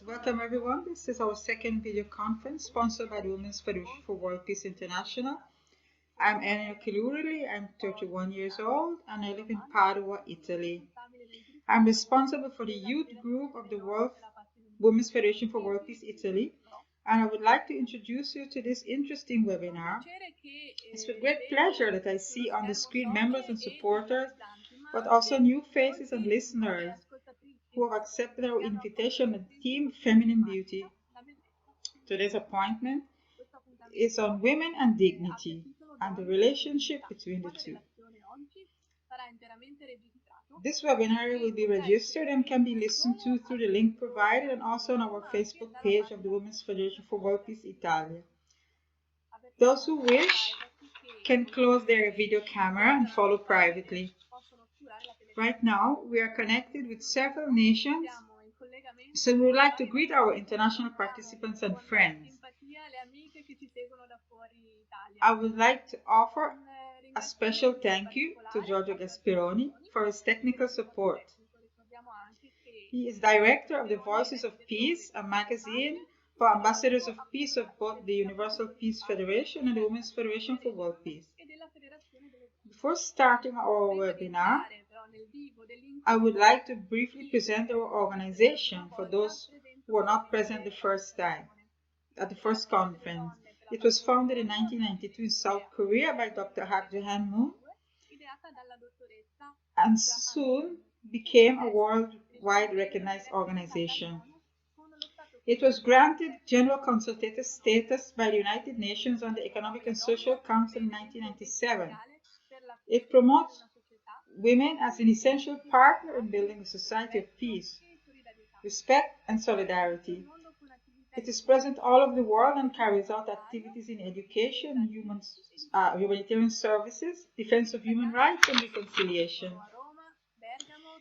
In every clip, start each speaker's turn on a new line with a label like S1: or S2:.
S1: Welcome everyone. This is our second video conference sponsored by the Women's Federation for World Peace International. I'm Elena Chirulli. I'm 31 years old and I live in Padua, Italy. I'm responsible for the youth group of the Women's Federation for World Peace Italy, and I would like to introduce you to this interesting webinar. It's with great pleasure that I see on the screen members and supporters, but also new faces and listeners who have accepted our invitation on Team Feminine Beauty. Today's appointment is on women and dignity and the relationship between the two. This webinar will be registered and can be listened to through the link provided and also on our Facebook page of the Women's Federation for World Peace Italia. Those who wish can close their video camera and follow privately. Right now, we are connected with several nations, so we would like to greet our international participants and friends. I would like to offer a special thank you to Giorgio Gasperoni for his technical support. He is director of the Voices of Peace, a magazine for ambassadors of peace of both the Universal Peace Federation and the Women's Federation for World Peace. Before starting our webinar, I would like to briefly present our organization for those who are not present the first time at the first conference. It was founded in 1992 in South Korea by Dr. Hak Jae-han Moon and soon became a worldwide recognized organization. It was granted General Consultative status by the United Nations on the Economic and Social Council in 1997. It promotes women as an essential partner in building a society of peace, respect, and solidarity. It is present all over the world and carries out activities in education, humanitarian services, defense of human rights, and reconciliation.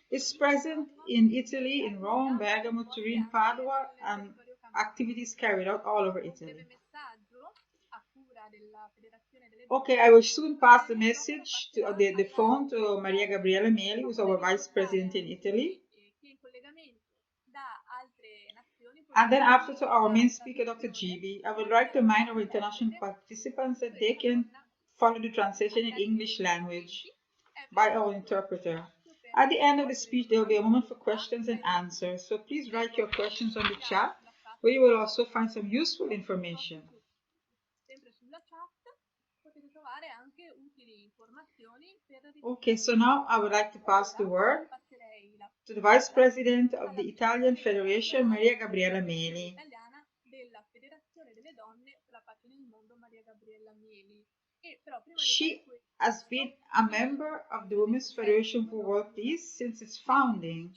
S1: It's present in Italy, in Rome, Bergamo, Turin, Padua, and activities carried out all over Italy. Okay, I will soon pass the message to the phone to Maria Gabriella Mieli, who's our Vice President in Italy. And then after to our main speaker, Dr. Gibi. I would like to remind our international participants that they can follow the translation in English language by our interpreter. At the end of the speech, there will be a moment for questions and answers. So please write your questions on the chat, where you will also find some useful information. Okay, so now I would like to pass the word to the Vice President of the Italian Federation, Maria Gabriella Mieli. She has been a member of the Women's Federation for World Peace since its founding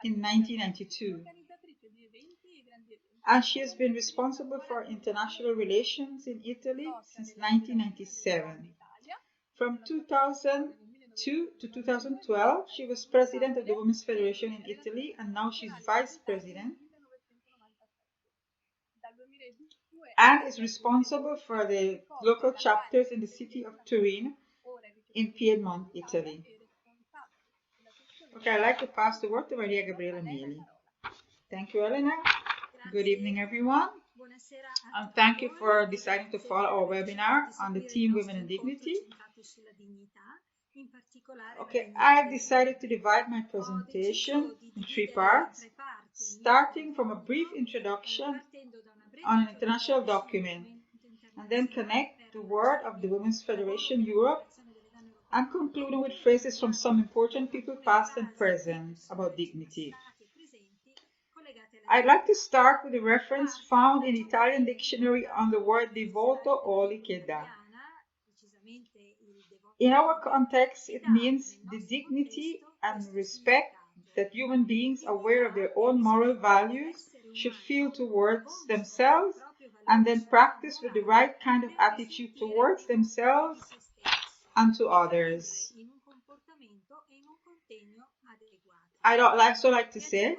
S1: in 1992. And she has been responsible for international relations in Italy since 1997. From 2002 to 2012, she was president of the Women's Federation in Italy, and now she's vice president and is responsible for the local chapters in the city of Turin in Piedmont, Italy. Okay, I'd like to pass the word to Maria Gabriella Mieli. Thank you, Elena. Good evening, everyone. And thank you for deciding to follow our webinar on the theme Women and Dignity. Okay, I've decided to divide my presentation in 3 parts, starting from a brief introduction on an international document, and then connect the word of the Women's Federation Europe, and concluding with phrases from some important people past and present about dignity. I'd like to start with a reference found in the Italian dictionary on the word devoto oli che dà. In our context, it means the dignity and respect that human beings aware of their own moral values should feel towards themselves and then practice with the right kind of attitude towards themselves and to others. I'd also like to say,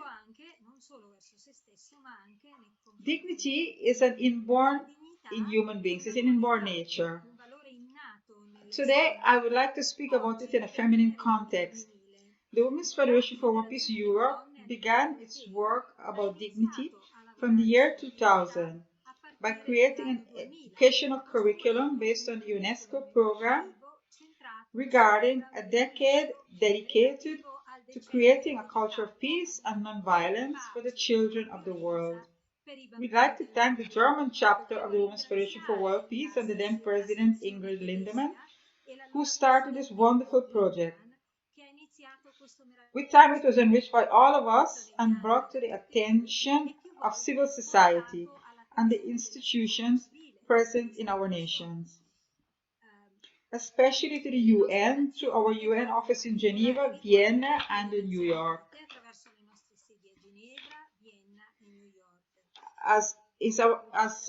S1: dignity is an inborn in human beings, it's an inborn nature. Today, I would like to speak about it in a feminine context. The Women's Federation for World Peace Europe began its work about dignity from the year 2000 by creating an educational curriculum based on the UNESCO program regarding a decade dedicated to creating a culture of peace and nonviolence for the children of the world. We'd like to thank the German chapter of the Women's Federation for World Peace and the then President Ingrid Lindemann, who started this wonderful project. With time, it was enriched by all of us and brought to the attention of civil society and the institutions present in our nations, especially to the UN through our UN office in Geneva, Vienna, and in New York. As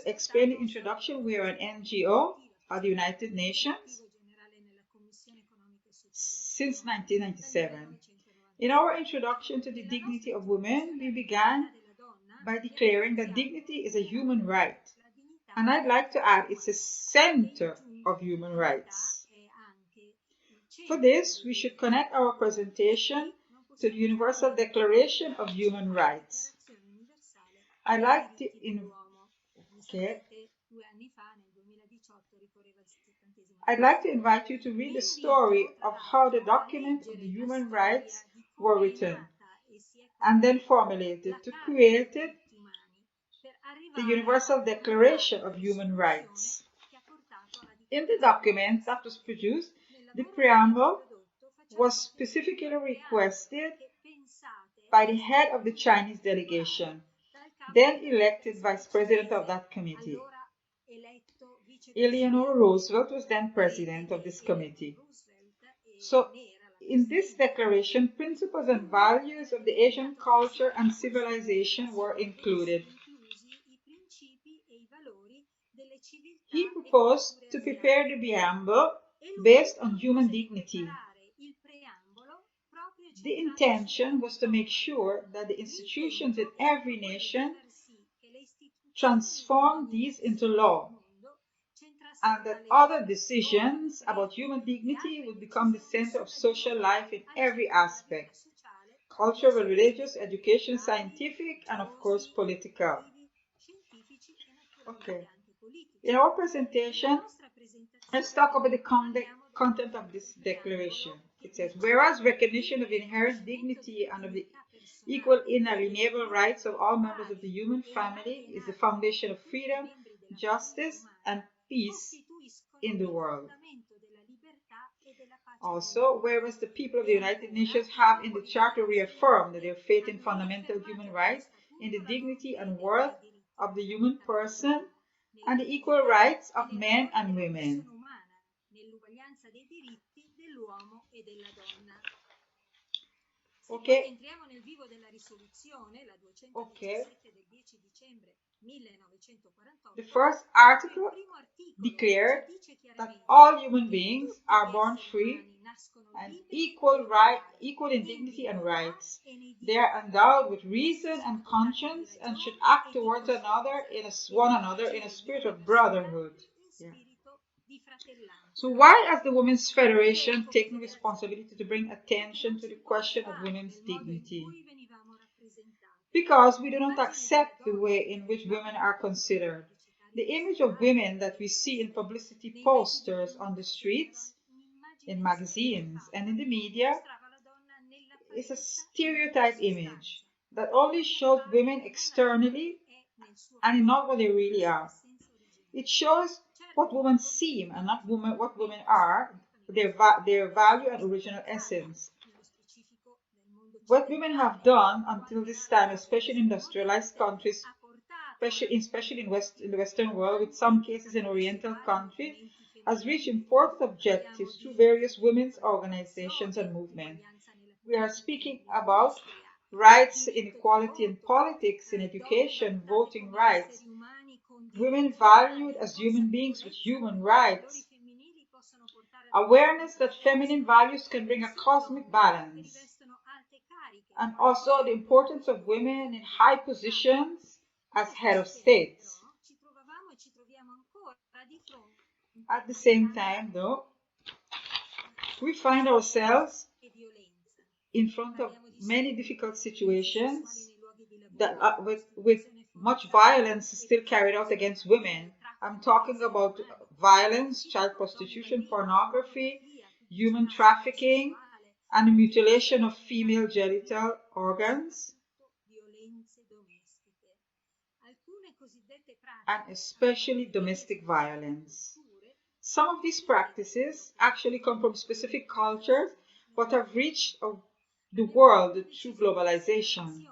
S1: explained in the introduction, we are an NGO of the United Nations since 1997. In our introduction to the dignity of women, we began by declaring that dignity is a human right. And I'd like to add, it's a center of human rights. For this, we should connect our presentation to the Universal Declaration of Human Rights. I'd like to invite you to read the story of how the documents of the human rights were written and then formulated to create the Universal Declaration of Human Rights. In the document that was produced, the preamble was specifically requested by the head of the Chinese delegation, then elected vice president of that committee. Eleanor Roosevelt was then president of this committee. So, in this declaration, principles and values of the Asian culture and civilization were included. He proposed to prepare the preamble based on human dignity. The intention was to make sure that the institutions in every nation transform these into law, and that other decisions about human dignity would become the center of social life in every aspect: cultural, religious, education, scientific, and of course political. Okay. In our presentation, let's talk about the content of this declaration. It says, whereas recognition of the inherent dignity and of the equal inalienable rights of all members of the human family is the foundation of freedom, justice, and peace in the world. Also, whereas the people of the United Nations have in the Charter reaffirmed their faith in fundamental human rights, in the dignity and worth of the human person, and the equal rights of men and women. Okay. Okay. The first article declared that all human beings are born free and equal in dignity and rights. They are endowed with reason and conscience and should act towards one another in a spirit of brotherhood. Yeah. So why has the Women's Federation taken responsibility to bring attention to the question of women's dignity? Because we do not accept the way in which women are considered. The image of women that we see in publicity posters on the streets, in magazines, and in the media is a stereotype image that only shows women externally and not what they really are. It shows what women seem and not what women are, their value and original essence. What women have done until this time, especially in industrialized countries, especially in the Western world, with some cases in Oriental countries, has reached important objectives through various women's organizations and movements. We are speaking about rights, inequality in politics, in education, voting rights, women valued as human beings with human rights, awareness that feminine values can bring a cosmic balance, and also the importance of women in high positions as head of states. At the same time, though, we find ourselves in front of many difficult situations that with much violence still carried out against women. I'm talking about violence, child prostitution, pornography, human trafficking, and the mutilation of female genital organs, and especially domestic violence. Some of these practices actually come from specific cultures but have reached the world through globalization.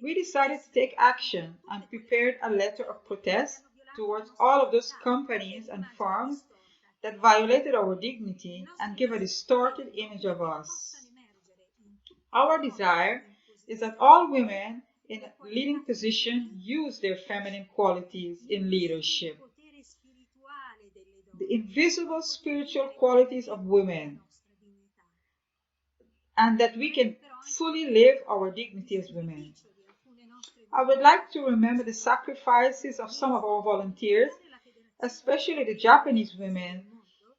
S1: We decided to take action and prepared a letter of protest towards all of those companies and firms that violated our dignity and give a distorted image of us. Our desire is that all women in leading positions use their feminine qualities in leadership, the invisible spiritual qualities of women, and that we can fully live our dignity as women. I would like to remember the sacrifices of some of our volunteers, especially the Japanese women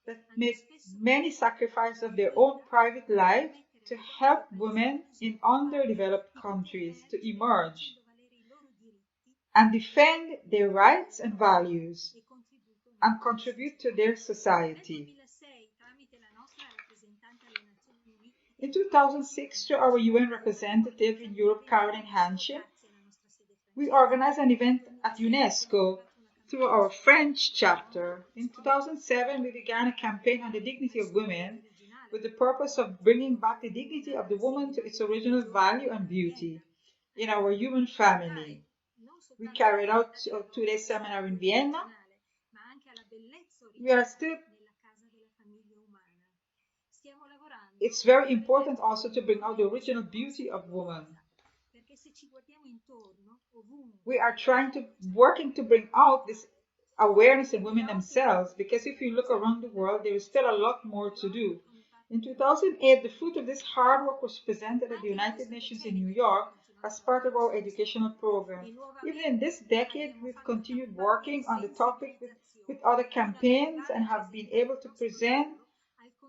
S1: that made many sacrifices of their own private life to help women in underdeveloped countries to emerge and defend their rights and values and contribute to their society. In 2006, through our UN representative in Europe, Caroline Hanschen, we organized an event at UNESCO through our French chapter. In 2007, we began a campaign on the dignity of women with the purpose of bringing back the dignity of the woman to its original value and beauty in our human family. We carried out a two-day seminar in Vienna. It's very important also to bring out the original beauty of woman. We are working to bring out this awareness in women themselves, because if you look around the world, there is still a lot more to do. In 2008, the fruit of this hard work was presented at the United Nations in New York as part of our educational program. Even in this decade, we've continued working on the topic with other campaigns and have been able to present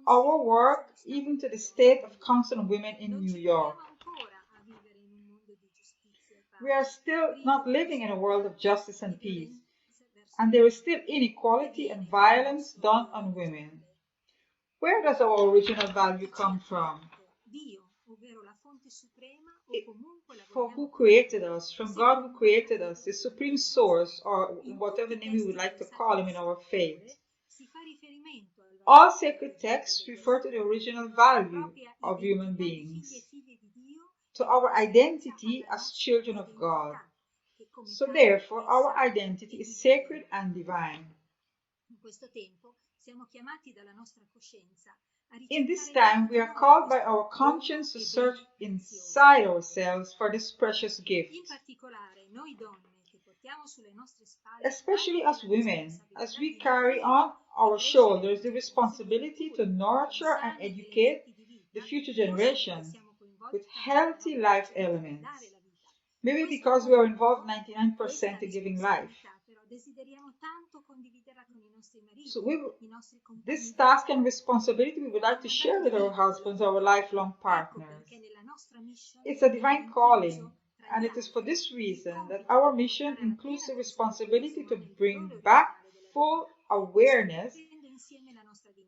S1: our work even to the State of Council on Women in New York. We are still not living in a world of justice and peace, and there is still inequality and violence done on women. Where does our original value come from? For who created us, from God who created us, the supreme source, or whatever name we would like to call him in our faith. All sacred texts refer to the original value of human beings, to our identity as children of God. So therefore, our identity is sacred and divine. In this time, we are called by our conscience to search inside ourselves for this precious gift. Especially as women, as we carry on our shoulders the responsibility to nurture and educate the future generation with healthy life elements. Maybe because we are involved 99% in giving life. So this task and responsibility we would like to share with our husbands, our lifelong partners. It's a divine calling, and it is for this reason that our mission includes the responsibility to bring back full awareness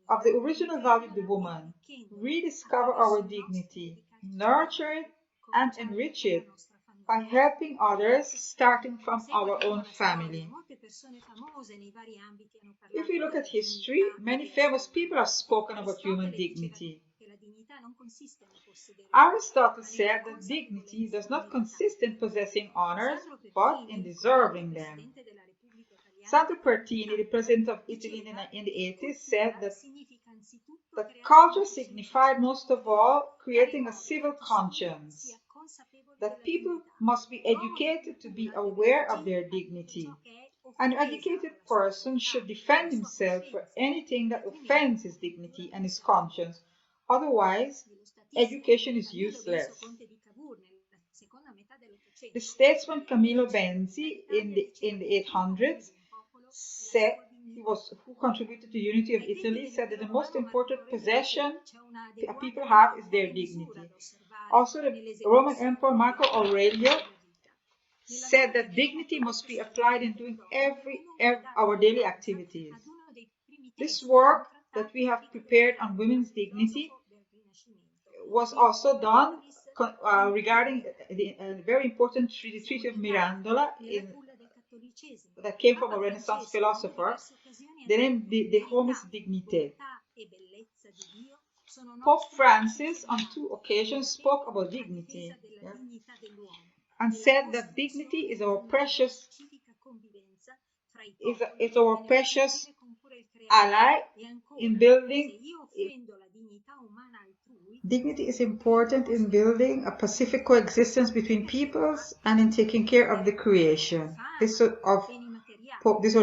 S1: of the original value of the woman, rediscover our dignity, nurture it, and enrich it by helping others, starting from our own family. If we look at history, many famous people have spoken about human dignity. Aristotle said that dignity does not consist in possessing honors, but in deserving them. Santo Pertini, the president of Italy in the 80s, said that culture signified most of all creating a civil conscience, that people must be educated to be aware of their dignity. An educated person should defend himself for anything that offends his dignity and his conscience. Otherwise, education is useless. The statesman Camillo Benzi in the 800s said who contributed to the unity of Italy, said that the most important possession people have is their dignity. Also, the Roman Emperor Marco Aurelio said that dignity must be applied in doing our daily activities. This work that we have prepared on women's dignity was also done regarding a very important treaty, the Treaty of Mirandola, that came from a Renaissance philosopher. The name, the home is Dignité. Pope Francis, on 2 occasions, spoke about dignity, yeah, and said that dignity is our precious ally in building. Dignity is important in building a pacific coexistence between peoples and in taking care of the creation. These are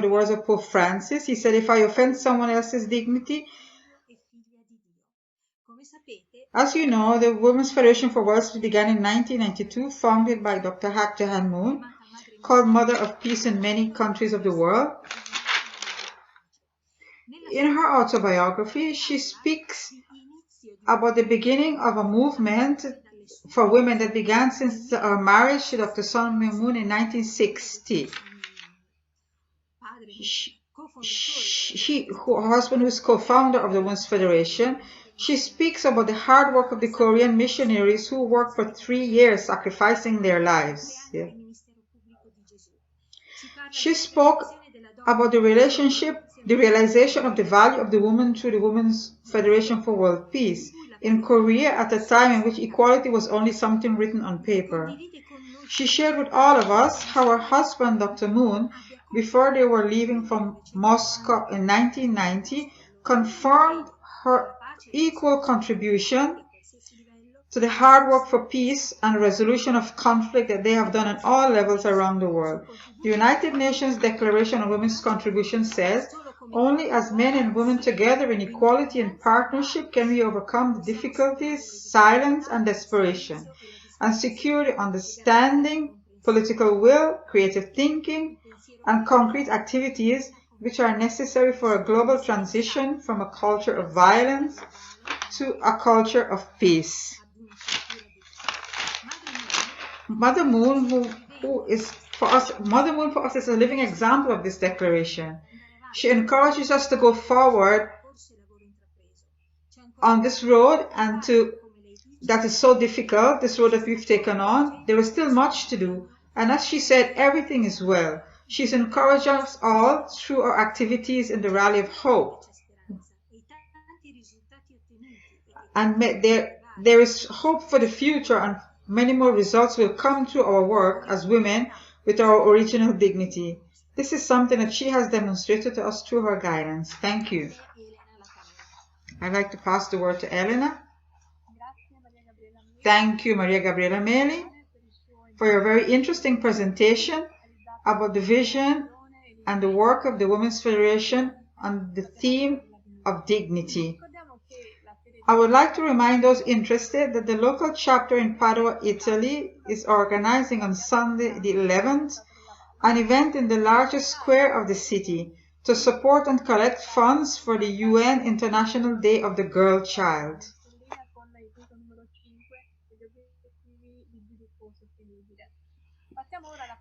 S1: the words of Pope Francis. He said, if I offend someone else's dignity, as you know, the Women's Federation for World Peace began in 1992, founded by Dr. Hak Jahan Moon, called Mother of Peace in many countries of the world. In her autobiography, she speaks about the beginning of a movement for women that began since her marriage to Dr. Sun Myung Moon in 1960. Her husband was co-founder of the Women's Federation. She speaks about the hard work of the Korean missionaries who worked for 3 years, sacrificing their lives. Yeah. She spoke about the realization of the value of the woman through the Women's Federation for World Peace in Korea at a time in which equality was only something written on paper. She shared with all of us how her husband, Dr. Moon, before they were leaving from Moscow in 1990, confirmed her equal contribution to the hard work for peace and resolution of conflict that they have done at all levels around the world. The United Nations Declaration on Women's Contribution says, only as men and women together in equality and partnership can we overcome the difficulties, silence, and desperation, and secure the understanding, political will, creative thinking, and concrete activities which are necessary for a global transition from a culture of violence to a culture of peace. Mother Moon, Mother Moon for us is a living example of this declaration. She encourages us to go forward on this road that is so difficult, this road that we've taken on. There is still much to do. And as she said, everything is well. She's encouraged us all through our activities in the Rally of Hope. And there is hope for the future, and many more results will come through our work as women with our original dignity. This is something that she has demonstrated to us through her guidance. Thank you. I'd like to pass the word to Elena. Thank you, Maria Gabriella Mieli, for your very interesting presentation about the vision and the work of the Women's Federation on the theme of dignity. I would like to remind those interested that the local chapter in Padua, Italy is organizing on Sunday the 11th an event in the largest square of the city to support and collect funds for the UN International Day of the Girl Child.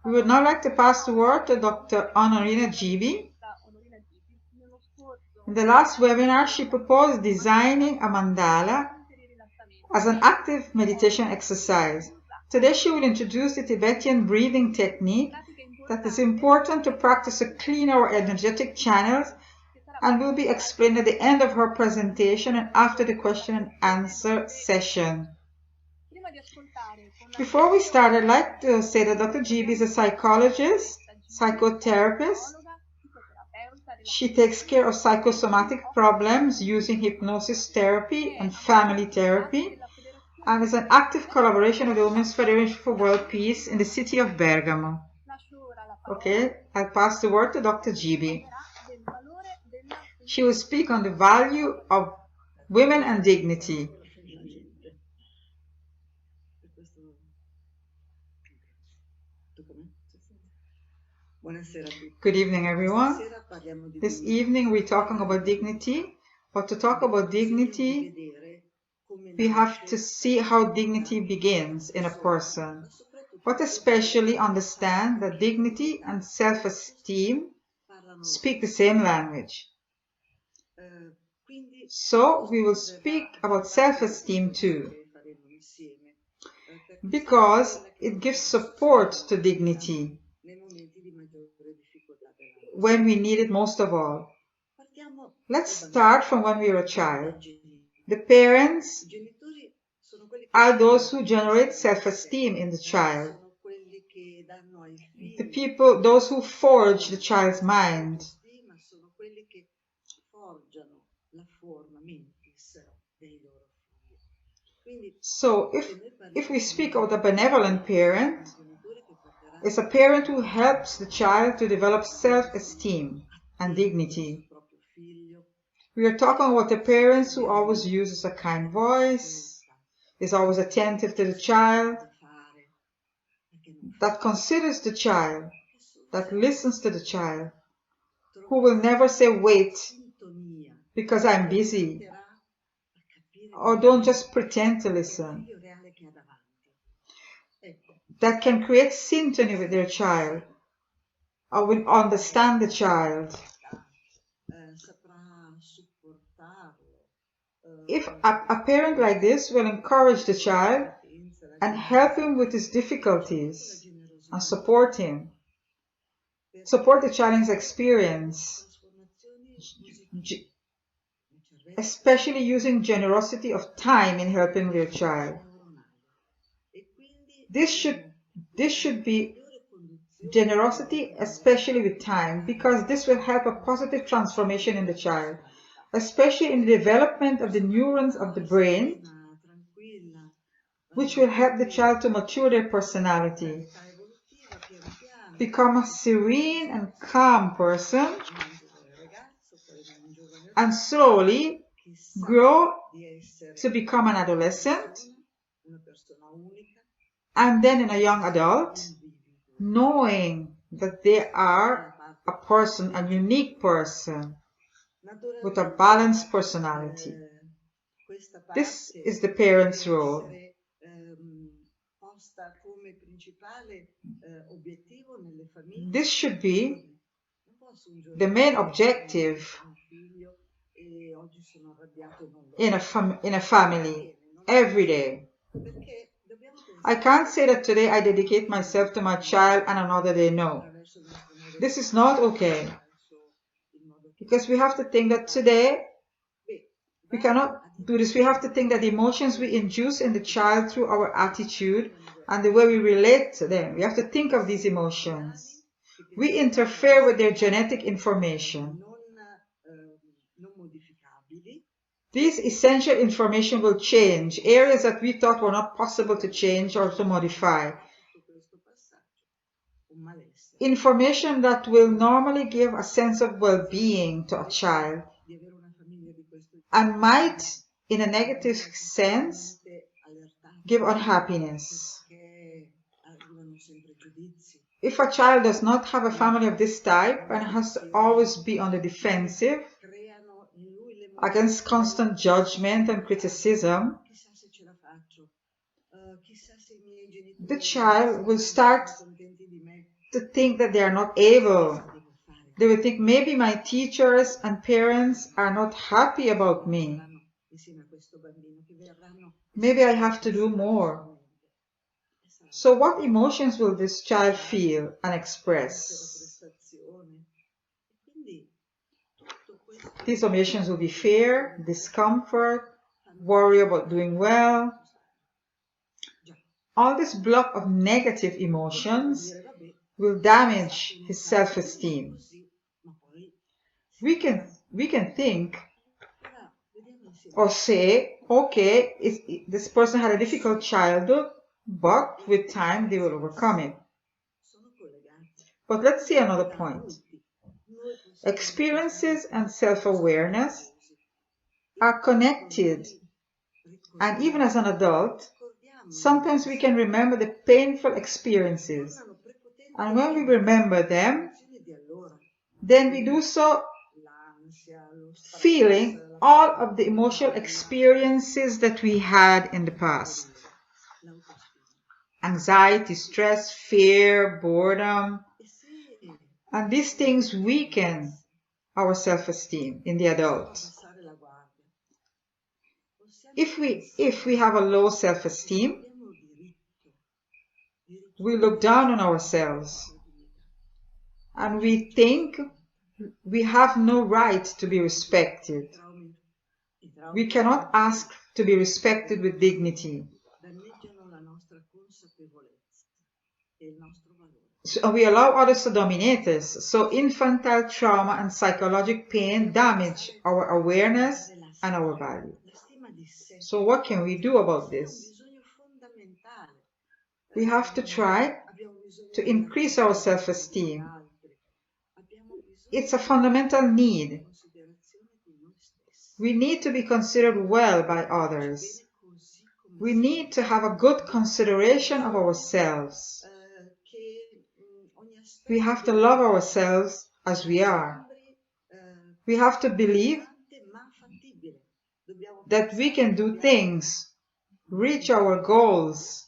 S1: We would now like to pass the word to Dr. Onorina Gibi. In the last webinar, she proposed designing a mandala as an active meditation exercise. Today, she will introduce the Tibetan breathing technique that is important to practice to clean our energetic channels, and will be explained at the end of her presentation and after the question and answer session. Before we start, I'd like to say that Dr. Gibi is a psychologist, psychotherapist. She takes care of psychosomatic problems using hypnosis therapy and family therapy, and is an active collaboration with the Women's Federation for World Peace in the city of Bergamo. Okay, I'll pass the word to Dr. Gibi. She will speak on the value of women and dignity. Good evening, everyone. This evening we're talking about dignity, but to talk about dignity, we have to see how dignity begins in a person, but especially understand that dignity and self-esteem speak the same language. So we will speak about self-esteem too, because it gives support to dignity when we need it most of all. Let's start from when we were a child. The parents are those who generate self-esteem in the child. The people, those who forge the child's mind. So if we speak of the benevolent parent, it's a parent who helps the child to develop self-esteem and dignity. We are talking about the parents who always uses a kind voice, is always attentive to the child, that considers the child, that listens to the child, who will never say wait because I'm busy, or don't just pretend to listen, that can create sympathy with their child, or will understand the child. If a parent like this will encourage the child and help him with his difficulties and support him, support the child's experience, especially using generosity of time in helping their child. This should be generosity, especially with time, because this will help a positive transformation in the child, especially in the development of the neurons of the brain, which will help the child to mature their personality, become a serene and calm person, and slowly grow to become an adolescent, and then in a young adult, knowing that they are a person, a unique person, with a balanced personality. This is the parent's role. This should be the main objective in a family every day. I can't say that today I dedicate myself to my child and another day no. This is not okay. Because we have to think that today we cannot do this. We have to think that the emotions we induce in the child through our attitude and the way we relate to them. We have to think of these emotions. We interfere with their genetic information. These essential information will change areas that we thought were not possible to change or to modify. Information that will normally give a sense of well-being to a child and might, in a negative sense, give unhappiness. If a child does not have a family of this type and has to always be on the defensive against constant judgment and criticism, the child will start to think that they are not able. They will think maybe my teachers and parents are not happy about me. Maybe I have to do more. So what emotions will this child feel and express? These emotions will be fear, discomfort, worry about doing well. All this block of negative emotions will damage his self-esteem. We can think or say, okay, this person had a difficult childhood, but with time they will overcome it. But let's see another point. Experiences and self-awareness are connected, and even as an adult, sometimes we can remember the painful experiences And when we remember them, then we do so feeling all of the emotional experiences that we had in the past. Anxiety, stress, fear, boredom. And these things weaken our self-esteem in the adult. If we have a low self-esteem, we look down on ourselves and we think we have no right to be respected. We cannot ask to be respected with dignity. So we allow others to dominate us. So infantile trauma and psychological pain damage our awareness and our value. So what can we do about this? We have to try to increase our self-esteem. It's a fundamental need. We need to be considered well by others. We need to have a good consideration of ourselves. We have to love ourselves as we are. We have to believe that we can do things, reach our goals,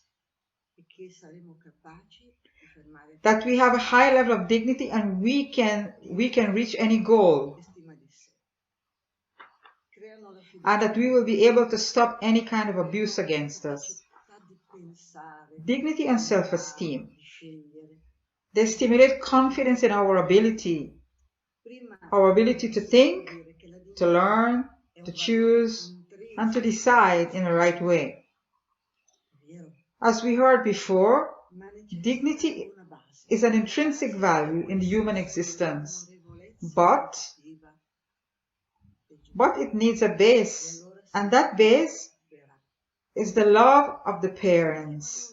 S1: that we have a high level of dignity and we can reach any goal, and that we will be able to stop any kind of abuse against us. Dignity and self-esteem. They stimulate confidence in our ability to think, to learn, to choose, and to decide in the right way. As we heard before, dignity is an intrinsic value in the human existence, but it needs a base, and that base is the love of the parents.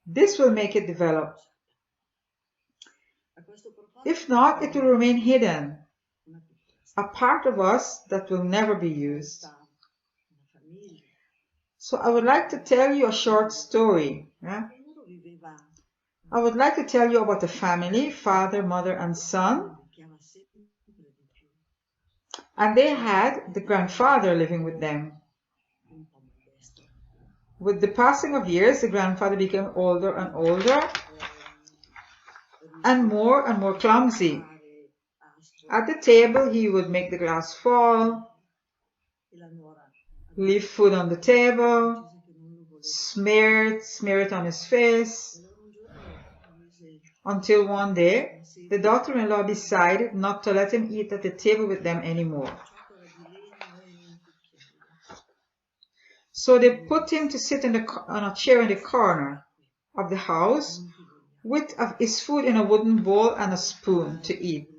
S1: This will make it develop. If not, it will remain hidden, a part of us that will never be used. So I would like to tell you a short story. I would like to tell you about a family, father, mother, and son. And they had the grandfather living with them. With the passing of years, the grandfather became older and older and more clumsy. At the table, he would make the glass fall, leave food on the table, smear it on his face, until one day, the daughter-in-law decided not to let him eat at the table with them anymore. So they put him to sit on a chair in the corner of the house with his food in a wooden bowl and a spoon to eat.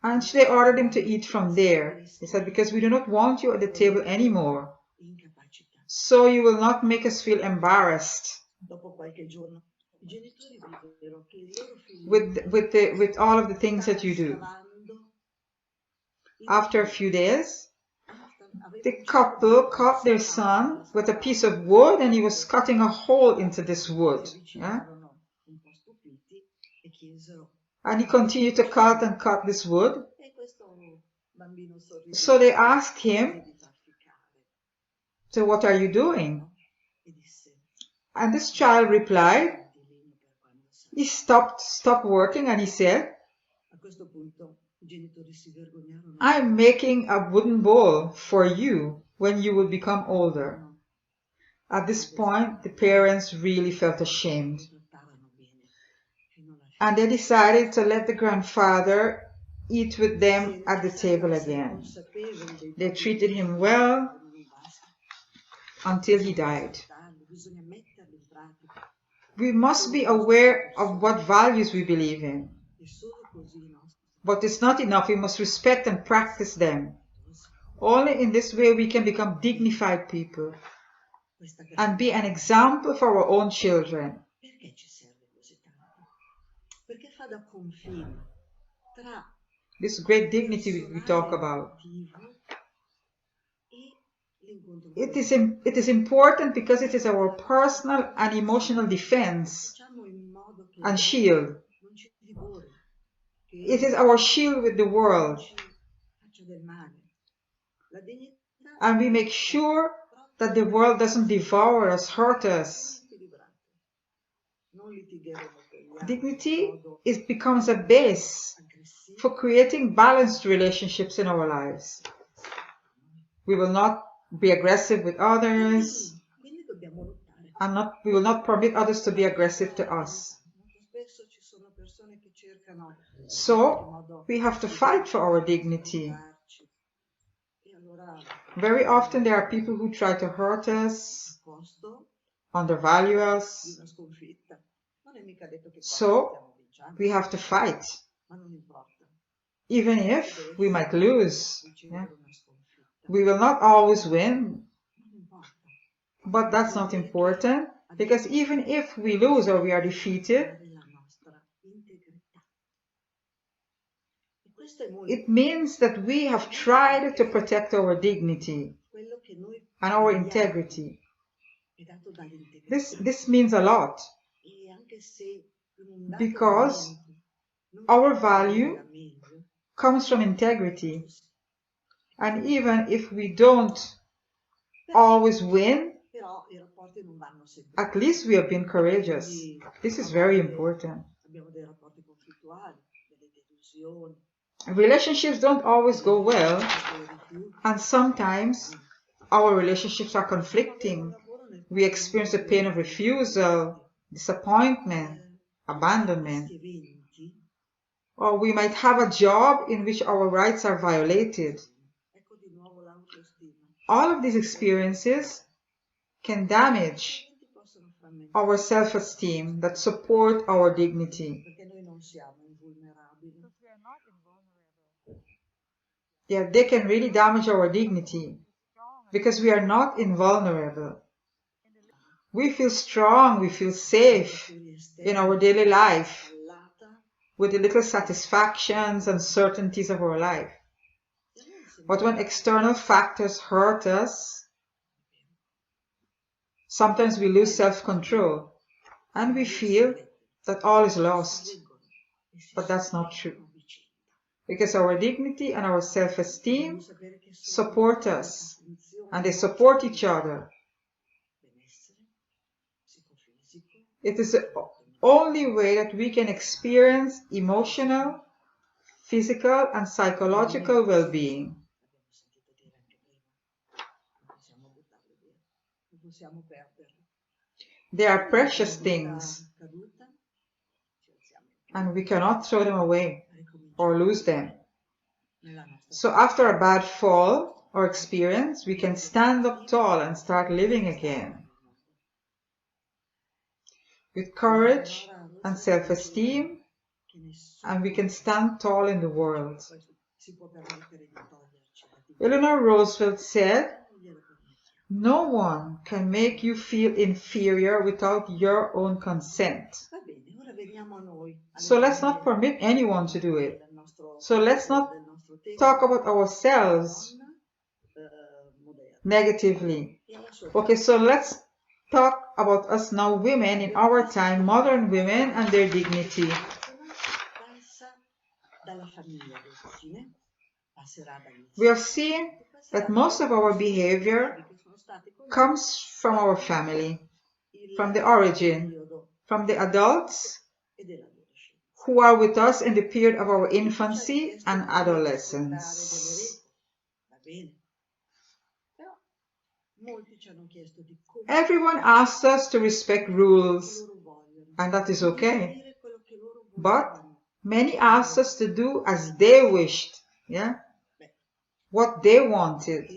S1: And they ordered him to eat from there. They said, because we do not want you at the table anymore, so you will not make us feel embarrassed with all of the things that you do. After a few days, the couple caught their son with a piece of wood, and he was cutting a hole into this wood. And he continued to cut and cut this wood. So they asked him, so what are you doing? And this child replied, he stopped working, and he said, I'm making a wooden bowl for you when you will become older. At this point, the parents really felt ashamed. And they decided to let the grandfather eat with them at the table again. They treated him well until he died. We must be aware of what values we believe in. But it's not enough. We must respect and practice them. Only in this way we can become dignified people and be an example for our own children. This great dignity we talk about. It is important because it is our personal and emotional defense and shield. It is our shield with the world. And we make sure that the world doesn't devour us, hurt us. Dignity becomes a base for creating balanced relationships in our lives. We will not be aggressive with others, and we will not permit others to be aggressive to us. So we have to fight for our dignity. Very often there are people who try to hurt us, undervalue us. So we have to fight, even if we might lose. Yeah? We will not always win, but that's not important, because even if we lose or we are defeated, it means that we have tried to protect our dignity and our integrity. This means a lot, because our value comes from integrity. And even if we don't always win, at least we have been courageous. This is very important. Relationships don't always go well, and sometimes our relationships are conflicting. We experience the pain of refusal, disappointment, abandonment. Or we might have a job in which our rights are violated. All of these experiences can damage our self-esteem that support our dignity. Yeah, they can really damage our dignity because we are not invulnerable. We feel strong, we feel safe in our daily life with the little satisfactions and certainties of our life. But when external factors hurt us, sometimes we lose self-control and we feel that all is lost. But that's not true, because our dignity and our self-esteem support us, and they support each other. It is the only way that we can experience emotional, physical, and psychological well-being. They are precious things, and we cannot throw them away or lose them. So after a bad fall or experience, we can stand up tall and start living again. With courage and self-esteem, and we can stand tall in the world. Eleanor Roosevelt said, "No one can make you feel inferior without your own consent." So let's not permit anyone to do it. So let's not talk about ourselves negatively. Okay, so let's talk about us now, women in our time, modern women and their dignity. We have seen that most of our behavior comes from our family, from the origin, from the adults who are with us in the period of our infancy and adolescence. Everyone asked us to respect rules, and that is okay. But many asked us to do as they wished, yeah, what they wanted.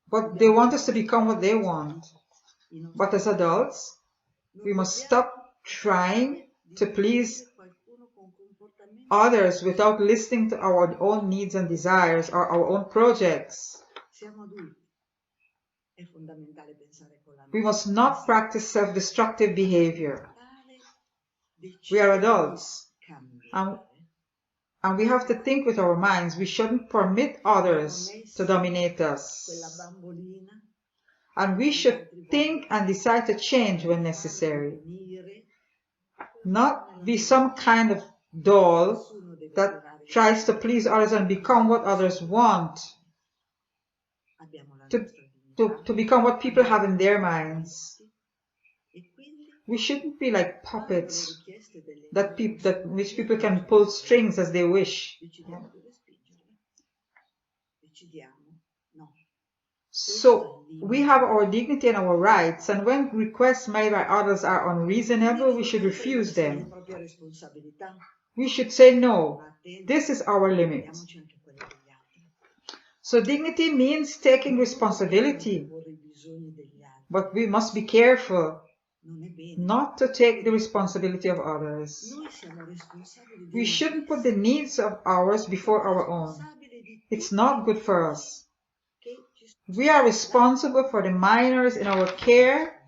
S1: But they want us to become what they want. But as adults, we must stop trying to please others without listening to our own needs and desires or our own projects. We must not practice self-destructive behavior. We are adults, and And we have to think with our minds. We shouldn't permit others to dominate us. And we should think and decide to change when necessary. Not be some kind of doll that tries to please others and become what others want. To become what people have in their minds. We shouldn't be like puppets which people can pull strings as they wish. So we have our dignity and our rights, and when requests made by others are unreasonable, we should refuse them. We should say no, this is our limit. So dignity means taking responsibility, but we must be careful not to take the responsibility of others. We shouldn't put the needs of ours before our own. It's not good for us. We are responsible for the minors in our care,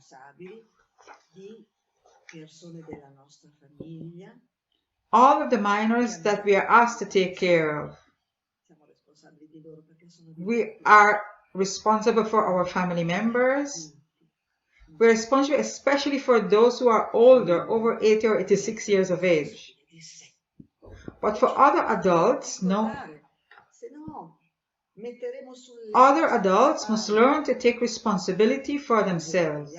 S1: all of the minors that we are asked to take care of. We are responsible for our family members. We're responsible especially for those who are older, over 80 or 86 years of age. But for other adults, no. Other adults must learn to take responsibility for themselves.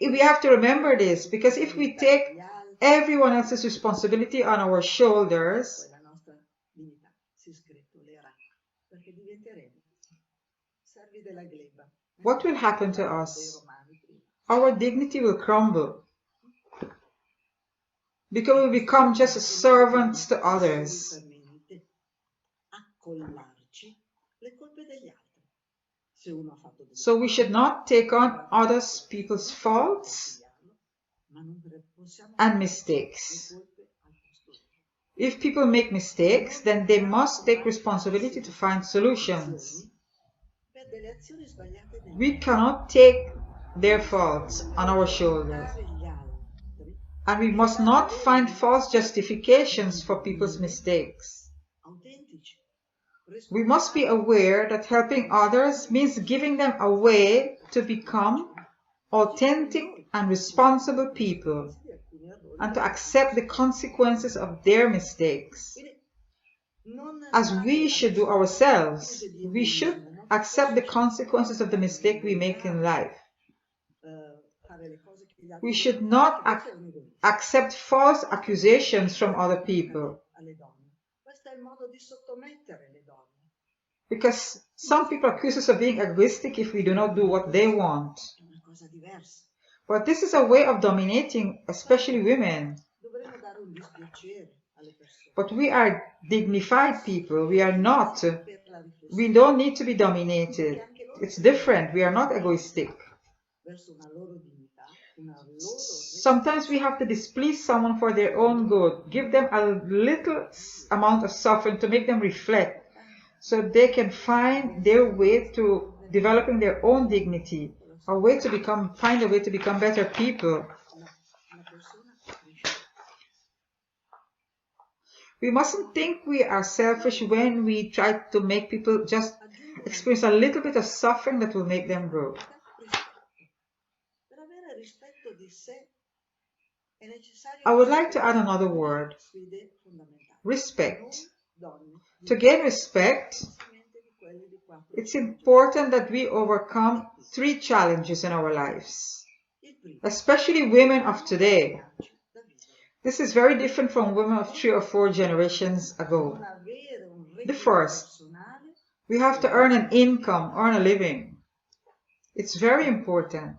S1: We have to remember this, because if we take everyone else's responsibility on our shoulders, what will happen to us? Our dignity will crumble, because we become just servants to others. So we should not take on other people's faults and mistakes. If people make mistakes, then they must take responsibility to find solutions. We cannot take their faults on our shoulders. And we must not find false justifications for people's mistakes. We must be aware that helping others means giving them a way to become authentic and responsible people, and to accept the consequences of their mistakes. As we should do ourselves, we should accept the consequences of the mistake we make in life. We should not accept false accusations from other people, because some people accuse us of being egoistic if we do not do what they want. But this is a way of dominating, especially women. But we are dignified people. We are not. We don't need to be dominated. It's different. We are not egoistic. Sometimes we have to displease someone for their own good. Give them a little amount of suffering to make them reflect, so they can find their way to developing their own dignity, find a way to become better people. We mustn't think we are selfish when we try to make people just experience a little bit of suffering that will make them grow. I would like to add another word: respect. To gain respect, it's important that we overcome 3 challenges in our lives, especially women of today. This is very different from women of 3 or 4 generations ago. The first, we have to earn an income, earn a living. It's very important.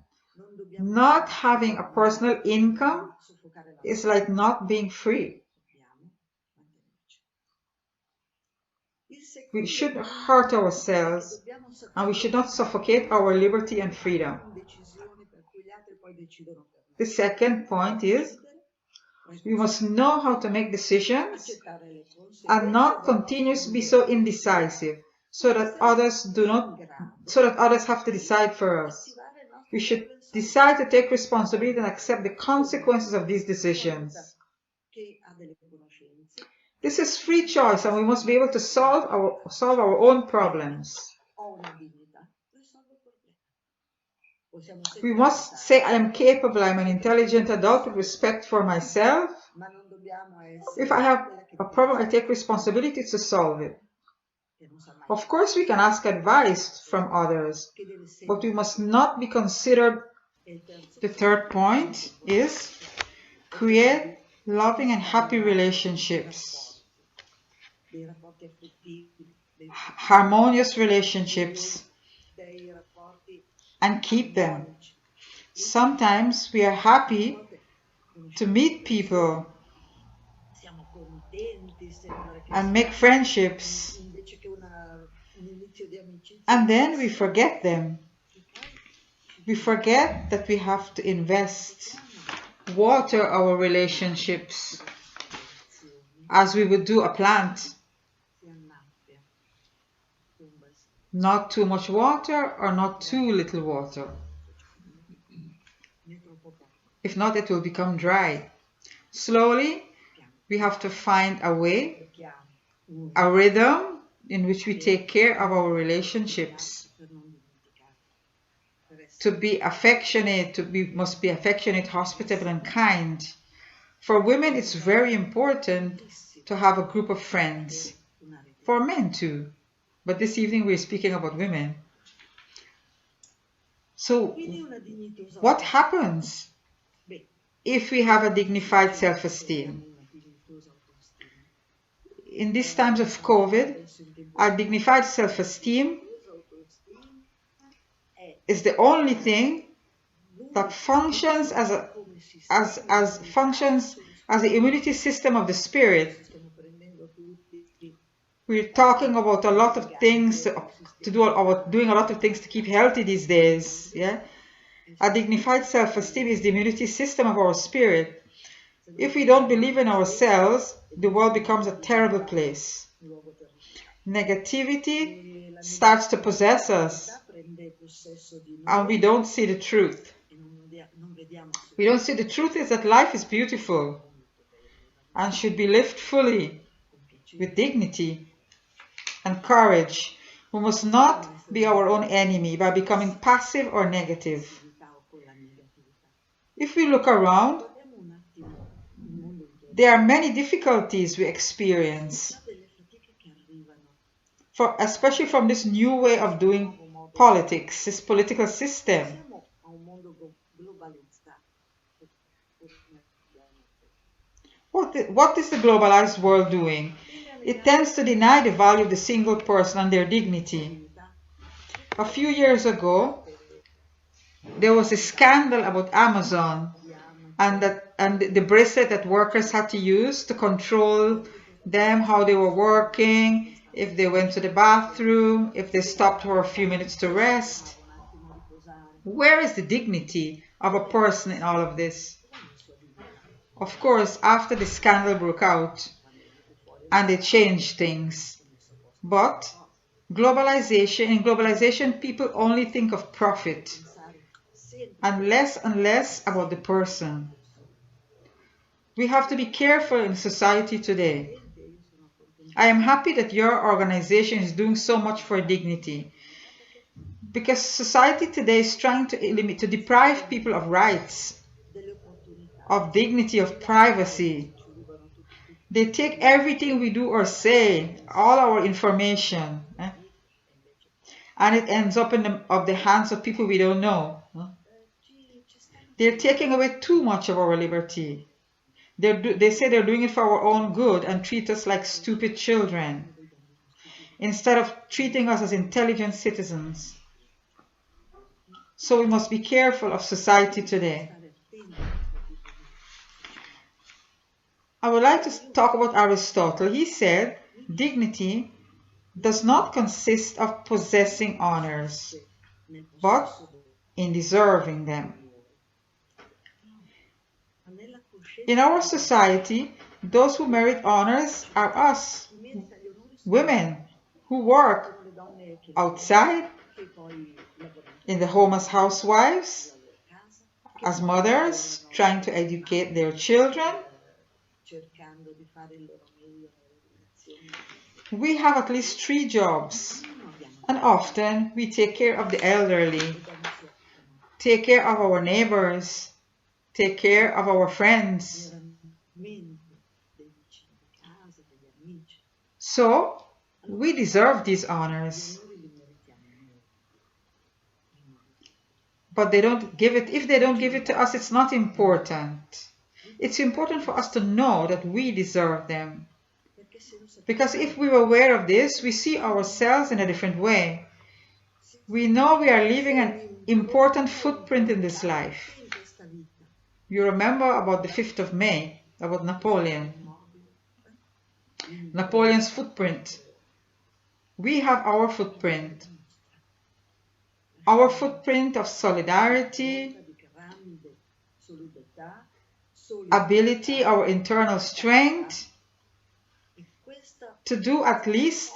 S1: Not having a personal income is like not being free. We shouldn't hurt ourselves, and we should not suffocate our liberty and freedom. The second point is, we must know how to make decisions and not continue to be so indecisive, so that others have to decide for us. We should decide to take responsibility and accept the consequences of these decisions. This is free choice, and we must be able to solve our own problems. We must say, I am capable, I am an intelligent adult with respect for myself. If I have a problem, I take responsibility to solve it. Of course, we can ask advice from others, but we must not be considered. The third point is create loving and happy relationships, harmonious relationships, and keep them. Sometimes we are happy to meet people and make friendships, and then we forget them. We forget that we have to invest, water our relationships as we would do a plant. Not too much water or not too little water. If not, it will become dry. Slowly, we have to find a way, a rhythm in which we take care of our relationships. To be affectionate, must be affectionate, hospitable, and kind. For women, it's very important to have a group of friends. For men too. But this evening we're speaking about women. So, what happens if we have a dignified self-esteem? In these times of COVID, a dignified self-esteem is the only thing that functions as the immunity system of the spirit. We're talking about a lot of things doing a lot of things to keep healthy these days. Yeah, a dignified self-esteem is the immunity system of our spirit. If we don't believe in ourselves, the world becomes a terrible place. Negativity starts to possess us, and we don't see the truth. We don't see the truth is that life is beautiful and should be lived fully with dignity and courage. We must not be our own enemy by becoming passive or negative. If we look around, there are many difficulties we experience, especially from this new way of doing politics, this political system. What is the globalized world doing? It tends to deny the value of the single person and their dignity. A few years ago, there was a scandal about Amazon and the bracelet that workers had to use to control them, how they were working, if they went to the bathroom, if they stopped for a few minutes to rest. Where is the dignity of a person in all of this? Of course, after the scandal broke out and they changed things. But in globalization, people only think of profit and less about the person. We have to be careful in society today. I am happy that your organization is doing so much for dignity, because society today is trying to deprive people of rights, of dignity, of privacy. They take everything we do or say, all our information, and it ends up in the hands of people we don't know. They're taking away too much of our liberty. They say they're doing it for our own good and treat us like stupid children, instead of treating us as intelligent citizens. So we must be careful of society today. I would like to talk about Aristotle. He said, dignity does not consist of possessing honors, but in deserving them. In our society, those who merit honors are us, women who work outside, in the home as housewives, as mothers, trying to educate their children, We have at least 3 jobs, and often we take care of the elderly, take care of our neighbors, take care of our friends. So, we deserve these honors. But they don't give it, if they don't give it to us, it's not important. It's important for us to know that we deserve them. Because if we were aware of this, we see ourselves in a different way. We know we are leaving an important footprint in this life. You remember about the 5th of May, about Napoleon. Napoleon's footprint. We have our footprint. Our footprint of solidarity, ability, our internal strength to do at least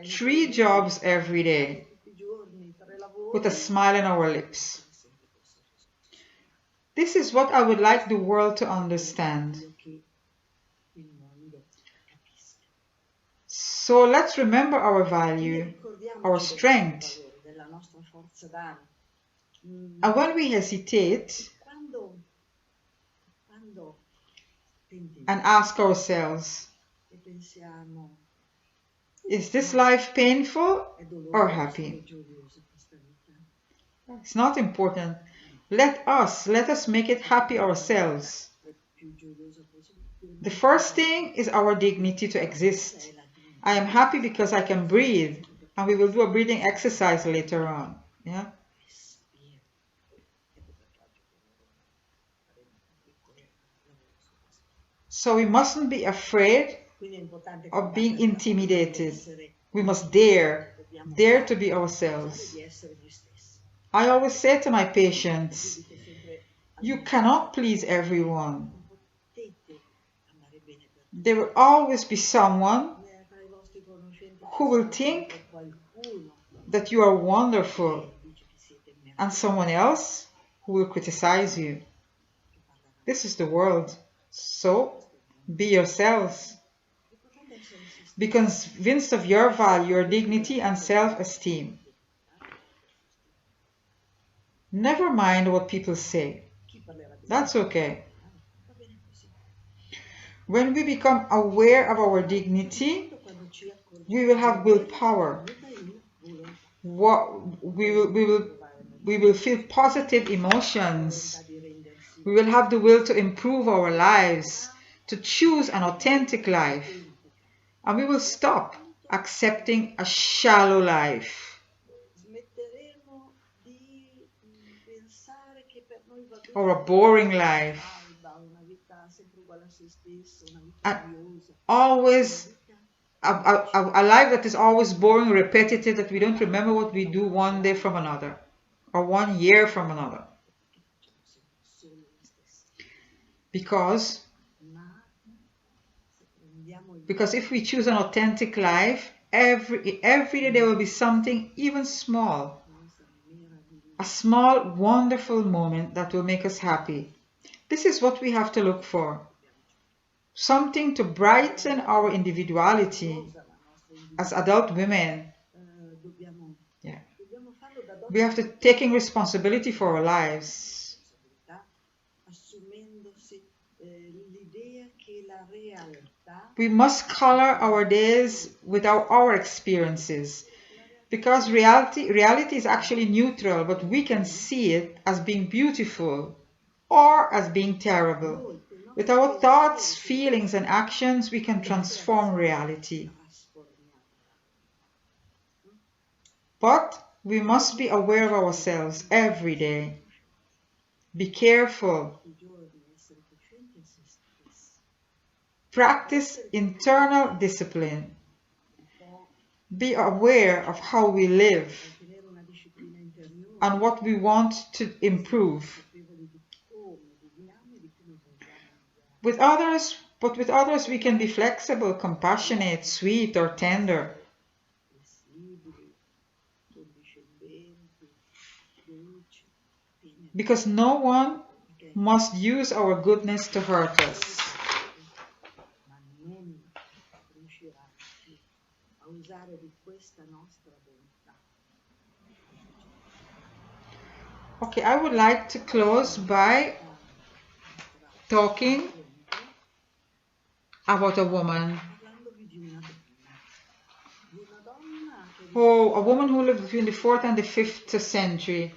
S1: 3 jobs every day with a smile on our lips. This is what I would like the world to understand. So let's remember our value, our strength. And when we hesitate and ask ourselves, is this life painful or happy? It's not important. Let us make it happy ourselves. The first thing is our dignity to exist. I am happy because I can breathe, and we will do a breathing exercise later on. Yeah. So we mustn't be afraid of being intimidated. We must dare to be ourselves. I always say to my patients, you cannot please everyone. There will always be someone who will think that you are wonderful and someone else who will criticize you. This is the world. So, be yourselves. Be convinced of your value, your dignity and self-esteem. Never mind what people say. That's okay. When we become aware of our dignity, we will have willpower. We will feel positive emotions. We will have the will to improve our lives, to choose an authentic life. And we will stop accepting a shallow life. Or a boring life. And always a life that is always boring, repetitive, that we don't remember what we do one day from another, or 1 year from another. Because if we choose an authentic life, every day there will be something even small. A small, wonderful moment that will make us happy. This is what we have to look for. Something to brighten our individuality as adult women. Yeah. We have to take responsibility for our lives. We must color our days with our experiences. Because reality is actually neutral, but we can see it as being beautiful or as being terrible. With our thoughts, feelings, and actions, we can transform reality. But we must be aware of ourselves every day. Be careful. Practice internal discipline. Be aware of how we live and what we want to improve. With others we can be flexible, compassionate, sweet, or tender. Because no one must use our goodness to hurt us. Okay, I would like to close by talking about a woman. Oh, a woman who lived between the 4th and the 5th century.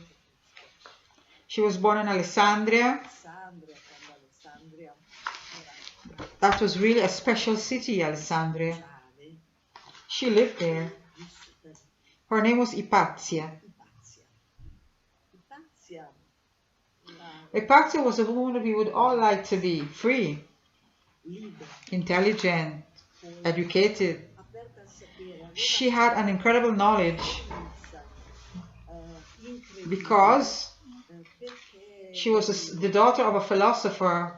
S1: She was born in Alessandria. That was really a special city, Alessandria. She lived there. Her name was Hypatia. Hypatia was a woman that we would all like to be: free, intelligent, educated. She had an incredible knowledge because she was the daughter of a philosopher.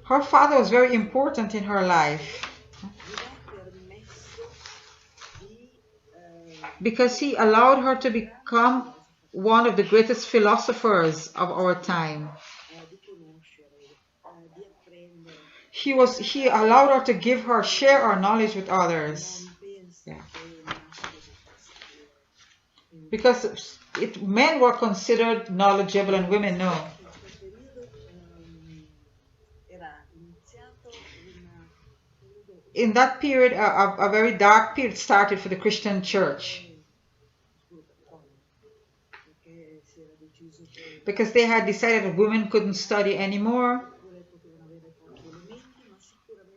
S1: Her father was very important in her life because he allowed her to become one of the greatest philosophers of our time. He allowed her to share her knowledge with others. Yeah. Because men were considered knowledgeable and women no. In that period, a very dark period started for the Christian church. Because they had decided that women couldn't study anymore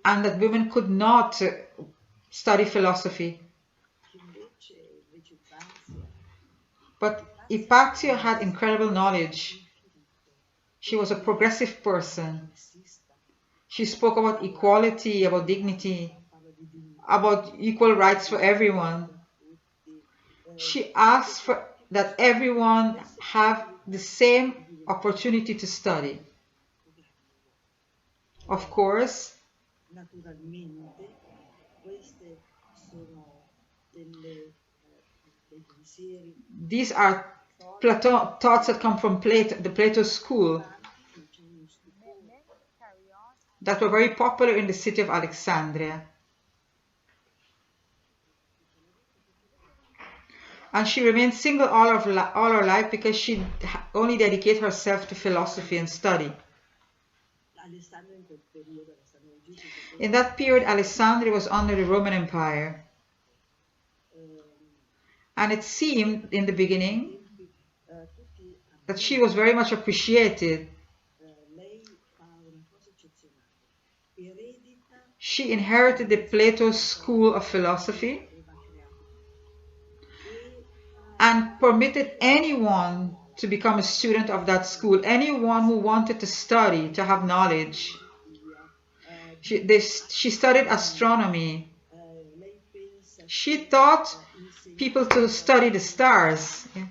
S1: and that women could not study philosophy. But Hypatia had incredible knowledge. She was a progressive person. She spoke about equality, about dignity, about equal rights for everyone. She asked for that everyone have the same opportunity to study. Of course, these are thoughts that come from the Plato school that were very popular in the city of Alexandria. And she remained single all her life because she only dedicated herself to philosophy and study. In that period, Alexandria was under the Roman Empire. And it seemed in the beginning that she was very much appreciated. She inherited the Plato school of philosophy and permitted anyone to become a student of that school, anyone who wanted to study, to have knowledge. She studied astronomy. She taught people to study the stars, yeah,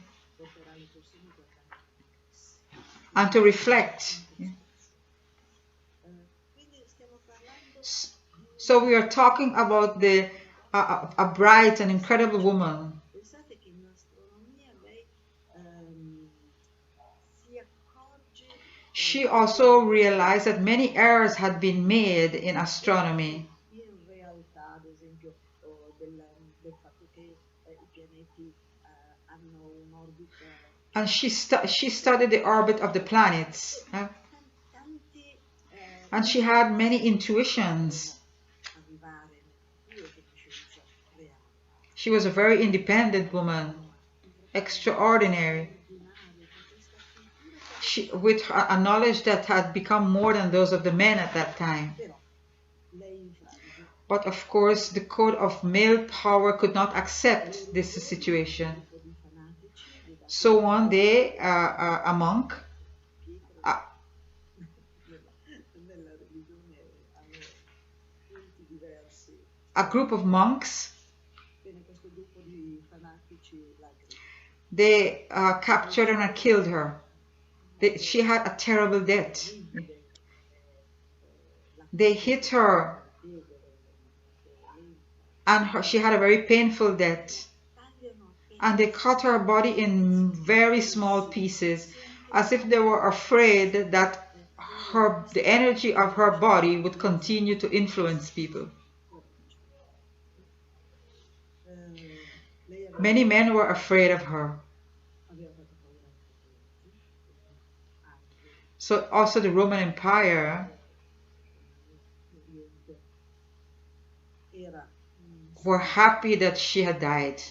S1: and to reflect. Yeah. So we are talking about a bright and incredible woman. She also realized that many errors had been made in astronomy. And she studied the orbit of the planets. And she had many intuitions. She was a very independent woman, extraordinary. With a knowledge that had become more than those of the men at that time. But of course, the code of male power could not accept this situation. So one day, a monk, a group of monks, they captured her and killed her. She had a terrible death. They hit her and she had a very painful death. And they cut her body in very small pieces, as if they were afraid that the energy of her body would continue to influence people. Many men were afraid of her. So also the Roman Empire were happy that she had died,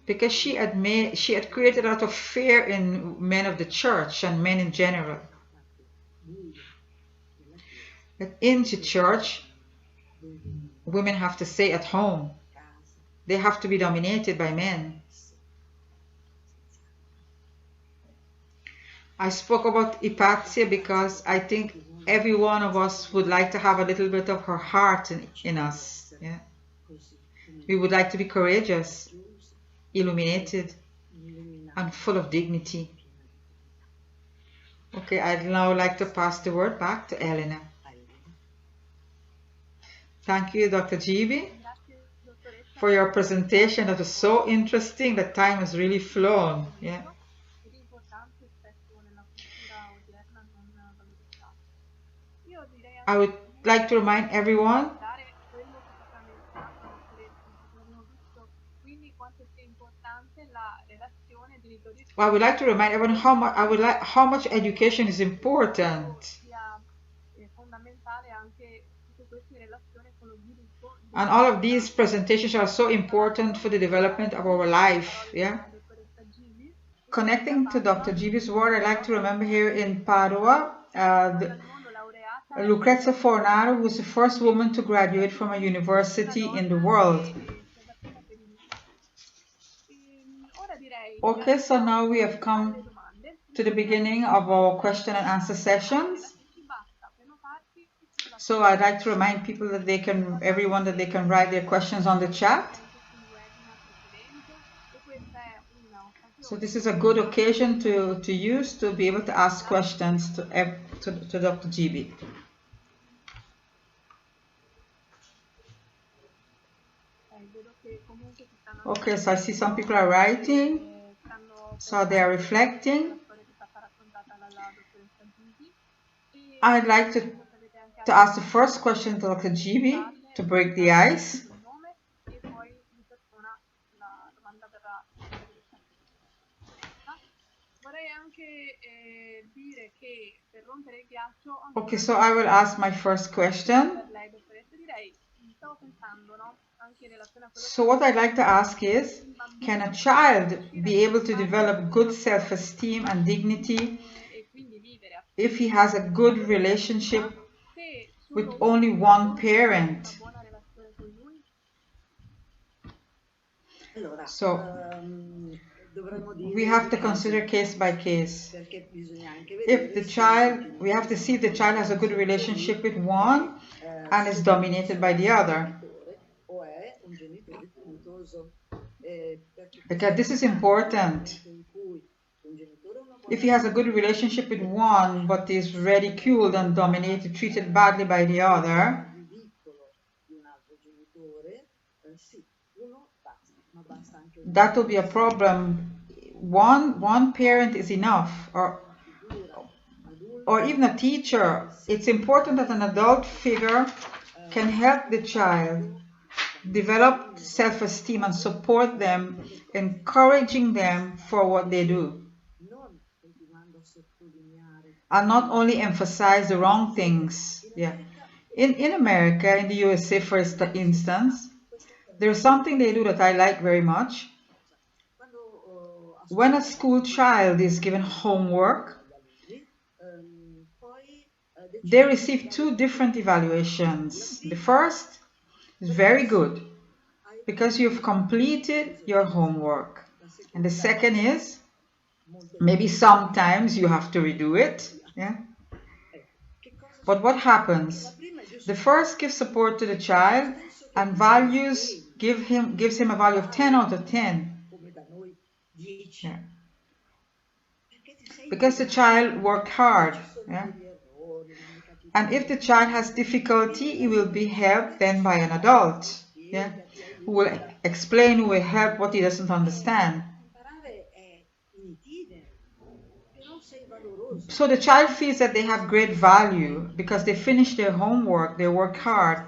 S1: because she had created a lot of fear in men of the church and men in general. But in the church, women have to stay at home. They have to be dominated by men. I spoke about Hypatia because I think every one of us would like to have a little bit of her heart in us. Yeah? We would like to be courageous, illuminated, and full of dignity. Okay, I'd now like to pass the word back to Elena. Thank you, Dr. Gibi, for your presentation. That was so interesting. The time has really flown. Yeah. I would like to remind everyone how much education is important. And all of these presentations are so important for the development of our life. Yeah. Connecting to Dr. Gibi's word, I like to remember here in Padua, Lucrezia Fornaro, who was the first woman to graduate from a university in the world. Okay, so now we have come to the beginning of our question and answer sessions. So I'd like to remind people that everyone that they can write their questions on the chat. So this is a good occasion to use to be able to ask questions to Dr. Gibi. Okay, so I see some people are writing, so they are reflecting. I'd like to ask the first question to Dr. Gibi to break the ice. Okay, so I will ask my first question. So what I'd like to ask is, can a child be able to develop good self-esteem and dignity if he has a good relationship with only one parent? So we have to consider case by case. We have to see if the child has a good relationship with one and is dominated by the other. Because this is important. If he has a good relationship with one but is ridiculed and dominated, treated badly by the other, that will be a problem. One parent is enough, or even a teacher. It's important that an adult figure can help the child develop self-esteem and support them, encouraging them for what they do, and not only emphasize the wrong things. Yeah. In America, in the USA, for instance, there's something they do that I like very much. When a school child is given homework, they receive two different evaluations. The first is very good, because you've completed your homework. And the second is, maybe sometimes you have to redo it. Yeah. But what happens? The first gives support to the child and gives him a value of 10 out of 10. Yeah. Because the child worked hard. Yeah. And if the child has difficulty, he will be helped then by an adult. Yeah. Who will explain, who will help what he doesn't understand. So the child feels that they have great value because they finish their homework, they work hard.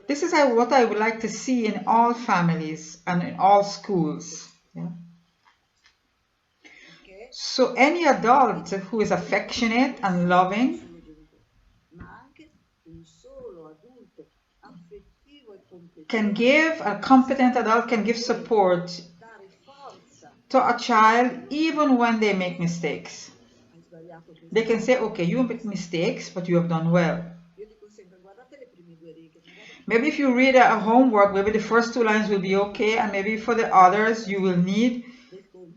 S1: This is what I would like to see in all families and in all schools. Yeah? So any adult who is affectionate and loving can give, a competent adult can give support to a child even when they make mistakes. They can say, okay, you make mistakes, but you have done well. Maybe if you read a homework, maybe the first 2 lines will be okay, and maybe for the others you will need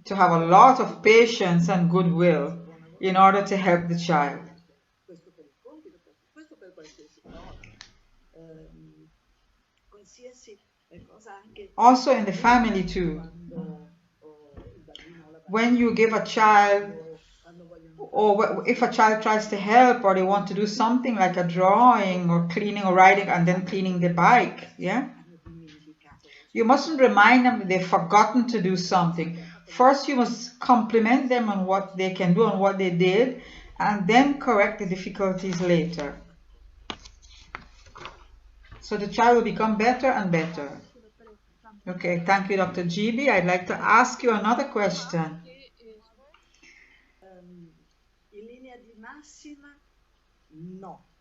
S1: to have a lot of patience and goodwill in order to help the child. Also in the family too. When you give a child, or if a child tries to help or they want to do something like a drawing or cleaning or writing and then cleaning the bike, yeah? You mustn't remind them that they've forgotten to do something. First, you must compliment them on what they can do and what they did, and then correct the difficulties later. So the child will become better and better. Okay, thank you, Dr. Gibi. I'd like to ask you another question.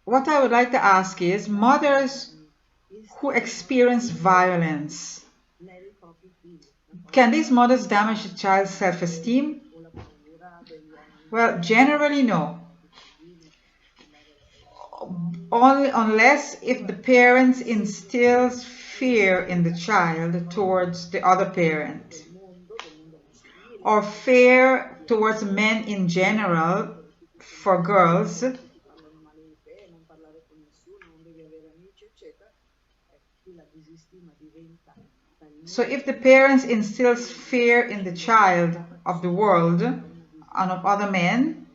S1: What I would like to ask is, mothers who experience violence, can these mothers damage the child's self-esteem? Well, generally no. Only unless if the parents instills fear in the child towards the other parent, or fear towards men in general for girls. So if the parents instills fear in the child of the world and of other men,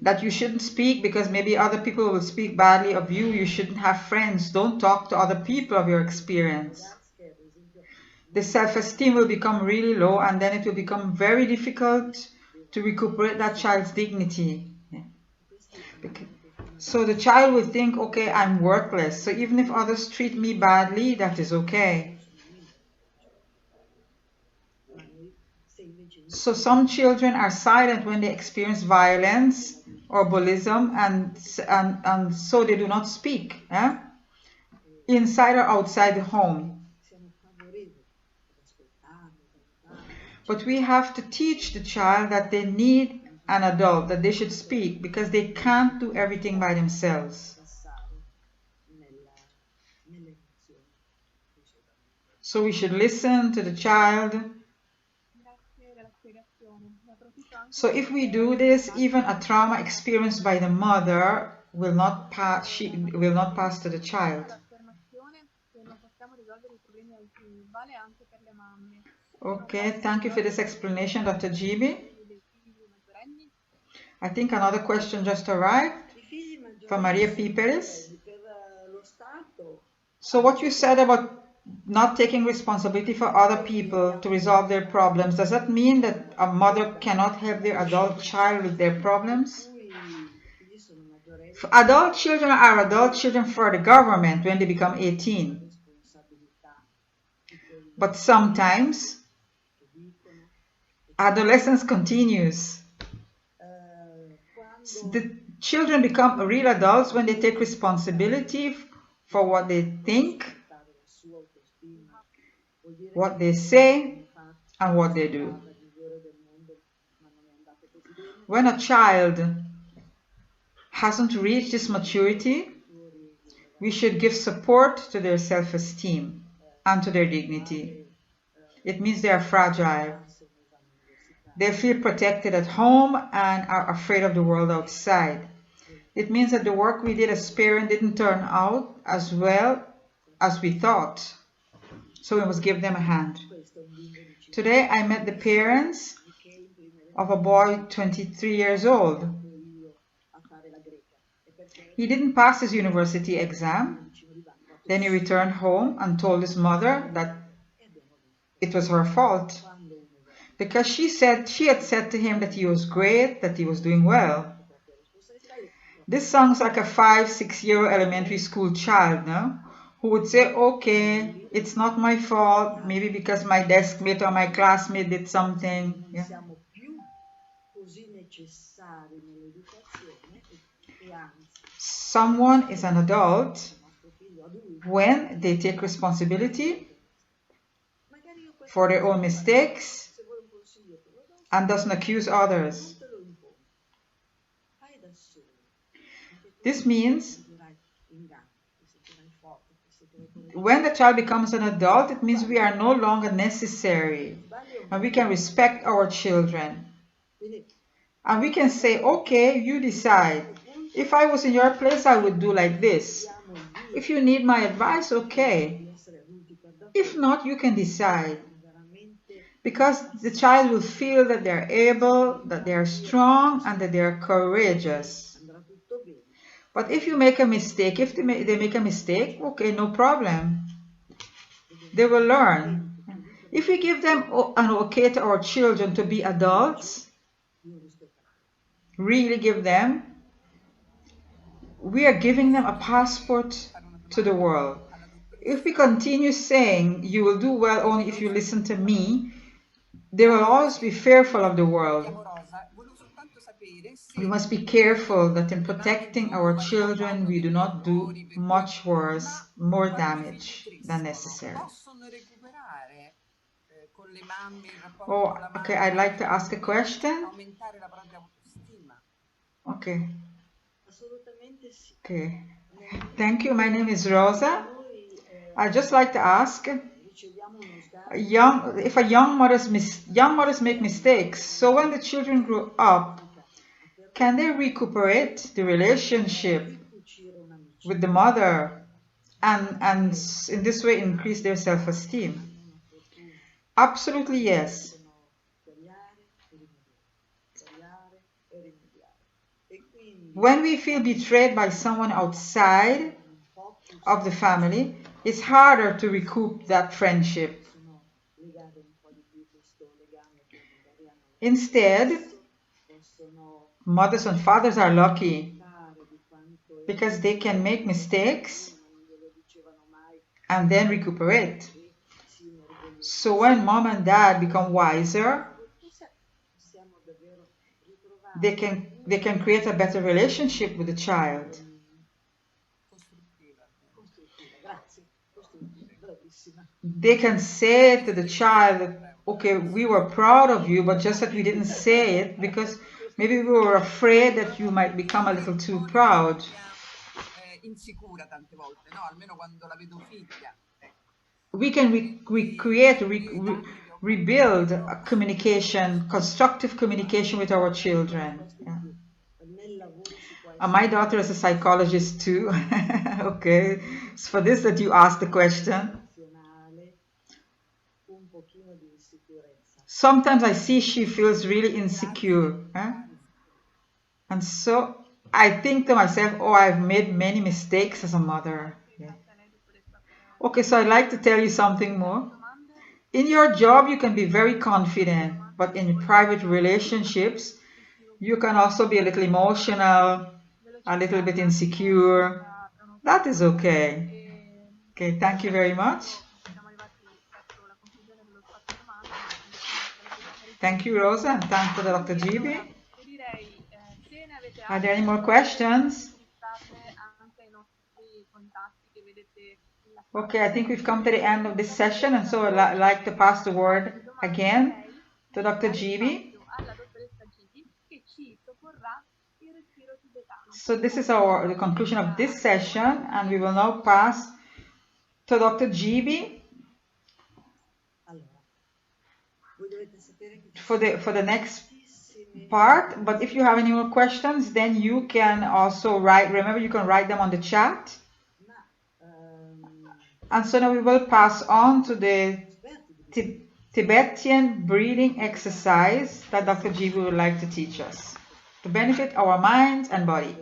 S1: that you shouldn't speak because maybe other people will speak badly of you, you shouldn't have friends, don't talk to other people of your experience. The self-esteem will become really low, and then it will become very difficult to recuperate that child's dignity. So the child will think, okay, I'm worthless, so even if others treat me badly, that is okay. So some children are silent when they experience violence or bullyism, and so they do not speak, inside or outside the home. But we have to teach the child that they need an adult, that they should speak, because they can't do everything by themselves. So we should listen to the child. So if we do this, even a trauma experienced by the mother will not pass, she will not pass to the child. Okay, thank you for this explanation, Dr. Gibi. I think another question just arrived from Maria Piperes. So what you said about not taking responsibility for other people to resolve their problems, does that mean that a mother cannot help their adult child with their problems? Adult children are adult children for the government when they become 18. But sometimes adolescence continues. The children become real adults when they take responsibility for what they think, what they say, and what they do. When a child hasn't reached this maturity, we should give support to their self-esteem and to their dignity. It means they are fragile. They feel protected at home and are afraid of the world outside. It means that the work we did as parents didn't turn out as well as we thought. So we must give them a hand. Today I met the parents of a boy 23 years old. He didn't pass his university exam. Then he returned home and told his mother that it was her fault. because she had said to him that he was great, that he was doing well. This sounds like a 5-6-year elementary school child, no? Who would say, okay, it's not my fault, maybe because my desk mate or my classmate did something. Yeah. Someone is an adult when they take responsibility for their own mistakes and doesn't accuse others. This means when the child becomes an adult, it means we are no longer necessary and we can respect our children. And we can say, okay, you decide. If I was in your place, I would do like this. If you need my advice, okay. If not, you can decide. Because the child will feel that they're able, that they're strong, and that they're courageous. But if you make a mistake, if they make a mistake, okay, no problem. They will learn. If we give them an okay to our children to be adults, really give them, we are giving them a passport to the world. If we continue saying, you will do well only if you listen to me, they will always be fearful of the world. We must be careful that in protecting our children, we do not do much worse, more damage than necessary. Oh, okay, I'd like to ask a question. Okay. Okay. Thank you. My name is Rosa. I'd just like to ask, if young mothers make mistakes, so when the children grow up, can they recuperate the relationship with the mother and in this way increase their self-esteem? Absolutely yes. When we feel betrayed by someone outside of the family, it's harder to recoup that friendship. Instead, mothers and fathers are lucky because they can make mistakes and then recuperate. So when mom and dad become wiser, they can create a better relationship with the child. They can say to the child, okay, we were proud of you, but just that we didn't say it because maybe we were afraid that you might become a little too proud. We can rebuild a communication, constructive communication with our children. Yeah. My daughter is a psychologist too. Okay, it's for this that you asked the question. Sometimes I see she feels really insecure. And so I think to myself, oh, I've made many mistakes as a mother. Yeah. Okay, so I'd like to tell you something more. In your job, you can be very confident, but in private relationships, you can also be a little emotional, a little bit insecure. That is okay. Okay, thank you very much. Thank you, Rosa, and thank you, Dr. Gibi. Are there any more questions? Okay, I think we've come to the end of this session, and so I'd like to pass the word again to Dr. Gibi. So this is the conclusion of this session, and we will now pass to Dr. Gibi for the next part. But if you have any more questions, then you can also write. Remember, you can write them on the chat. And so now we will pass on to the Tibetan breathing exercise that Dr. Gibi would like to teach us to benefit our mind and body.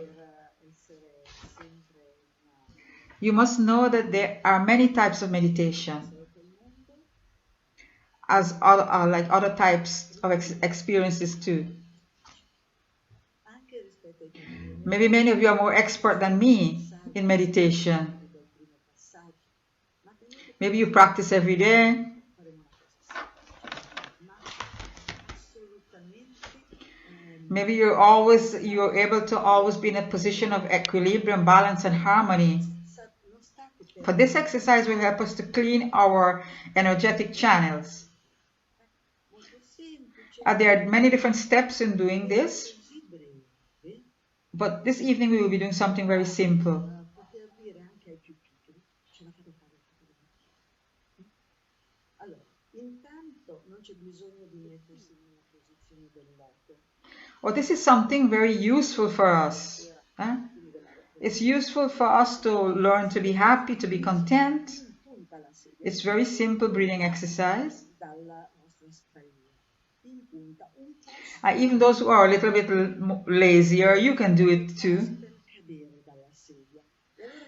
S1: You must know that there are many types of meditation. as other, like other types of experiences too. Maybe many of you are more expert than me in meditation. Maybe you practice every day. Maybe you're able to always be in a position of equilibrium, balance, and harmony. But this exercise will help us to clean our energetic channels. There are many different steps in doing this, but this evening we will be doing something very simple. Well, this is something very useful for us. It's useful for us to learn to be happy, to be content. It's very simple breathing exercise. Even those who are a little bit lazier, you can do it too.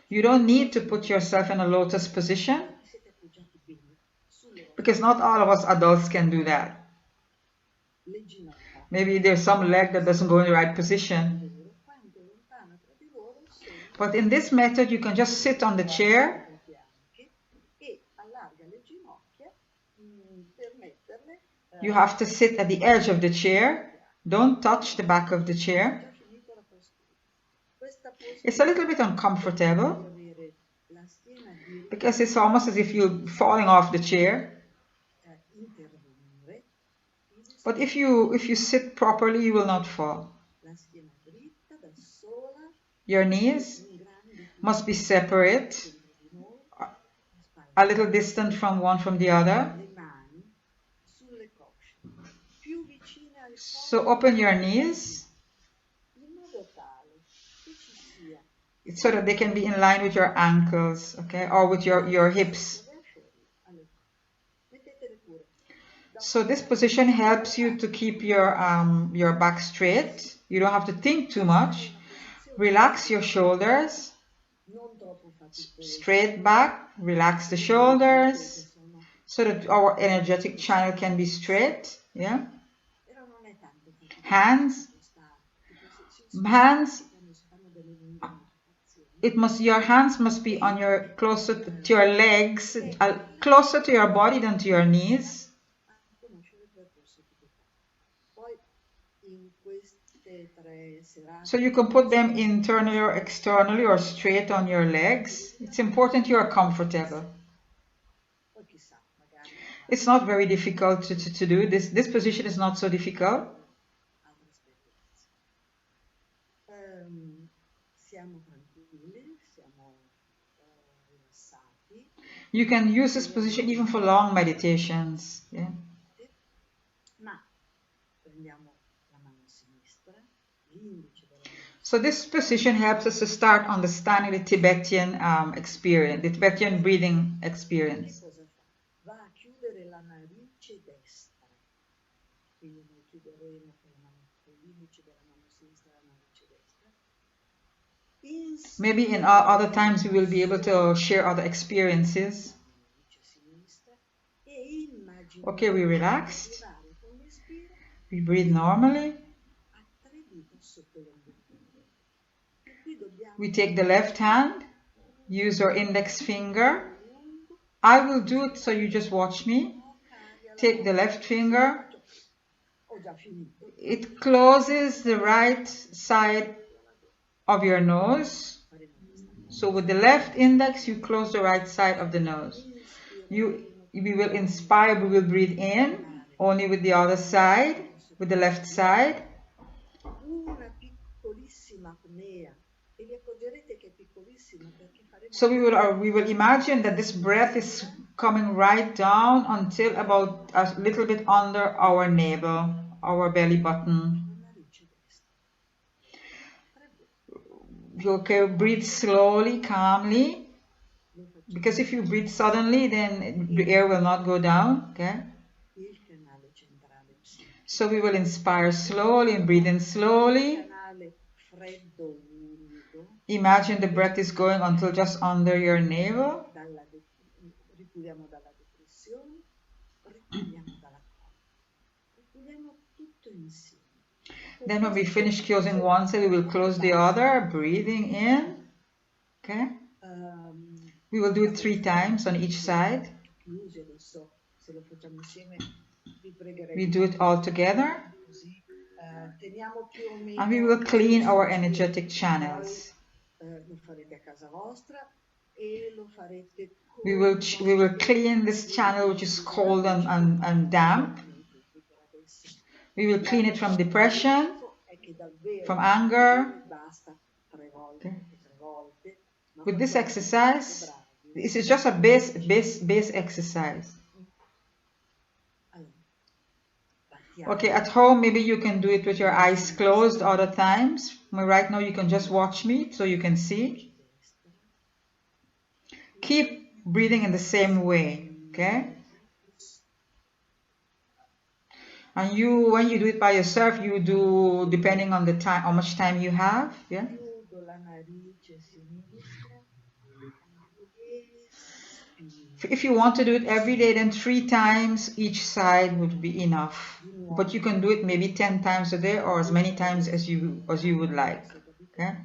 S1: You don't need to put yourself in a lotus position, because not all of us adults can do that. Maybe there's some leg that doesn't go in the right position. But in this method, you can just sit on the chair. You have to sit at the edge of the chair. Don't touch the back of the chair. It's a little bit uncomfortable because it's almost as if you're falling off the chair. But if you sit properly, you will not fall. Your knees must be separate, a little distant from one from the other. So open your knees so that they can be in line with your ankles, okay, or with your hips. So this position helps you to keep your back straight. You don't have to think too much. Relax your shoulders. Straight back. Relax the shoulders so that our energetic channel can be straight. Yeah. Hands. Your hands must be on closer to your legs, closer to your body than to your knees. So you can put them internally or externally or straight on your legs. It's important you are comfortable. It's not very difficult to do. This position is not so difficult. You can use this position even for long meditations. Yeah. So this position helps us to start understanding the Tibetan experience, the Tibetan breathing experience. Maybe in other times we will be able to share other experiences. Okay, we relaxed. We breathe normally. We take the left hand, use our index finger. I will do it, so you just watch me. Take the left finger. It closes the right side of your nose. So with the left index, you close the right side of the nose. We will inspire, we will breathe in, only with the other side, with the left side. So we will imagine that this breath is coming right down until about a little bit under our navel, our belly button. Okay, breathe slowly, calmly, because if you breathe suddenly, then the air will not go down. Okay. So we will inspire slowly and breathe in slowly. Imagine the breath is going until just under your navel. Then when we finish closing one side, we will close the other, breathing in. Okay? We will do it 3 times on each side. We do it all together. And we will clean our energetic channels. We will clean this channel which is cold and damp. We will clean it from depression, from anger. Okay. With this exercise, this is just a base exercise. Okay, at home maybe you can do it with your eyes closed other times. Right now you can just watch me so you can see. Keep breathing in the same way, okay? And when you do it by yourself, you do depending on the time, how much time you have, yeah? If you want to do it every day, then 3 times each side would be enough. But you can do it maybe 10 times a day or as many times as you would like. Okay?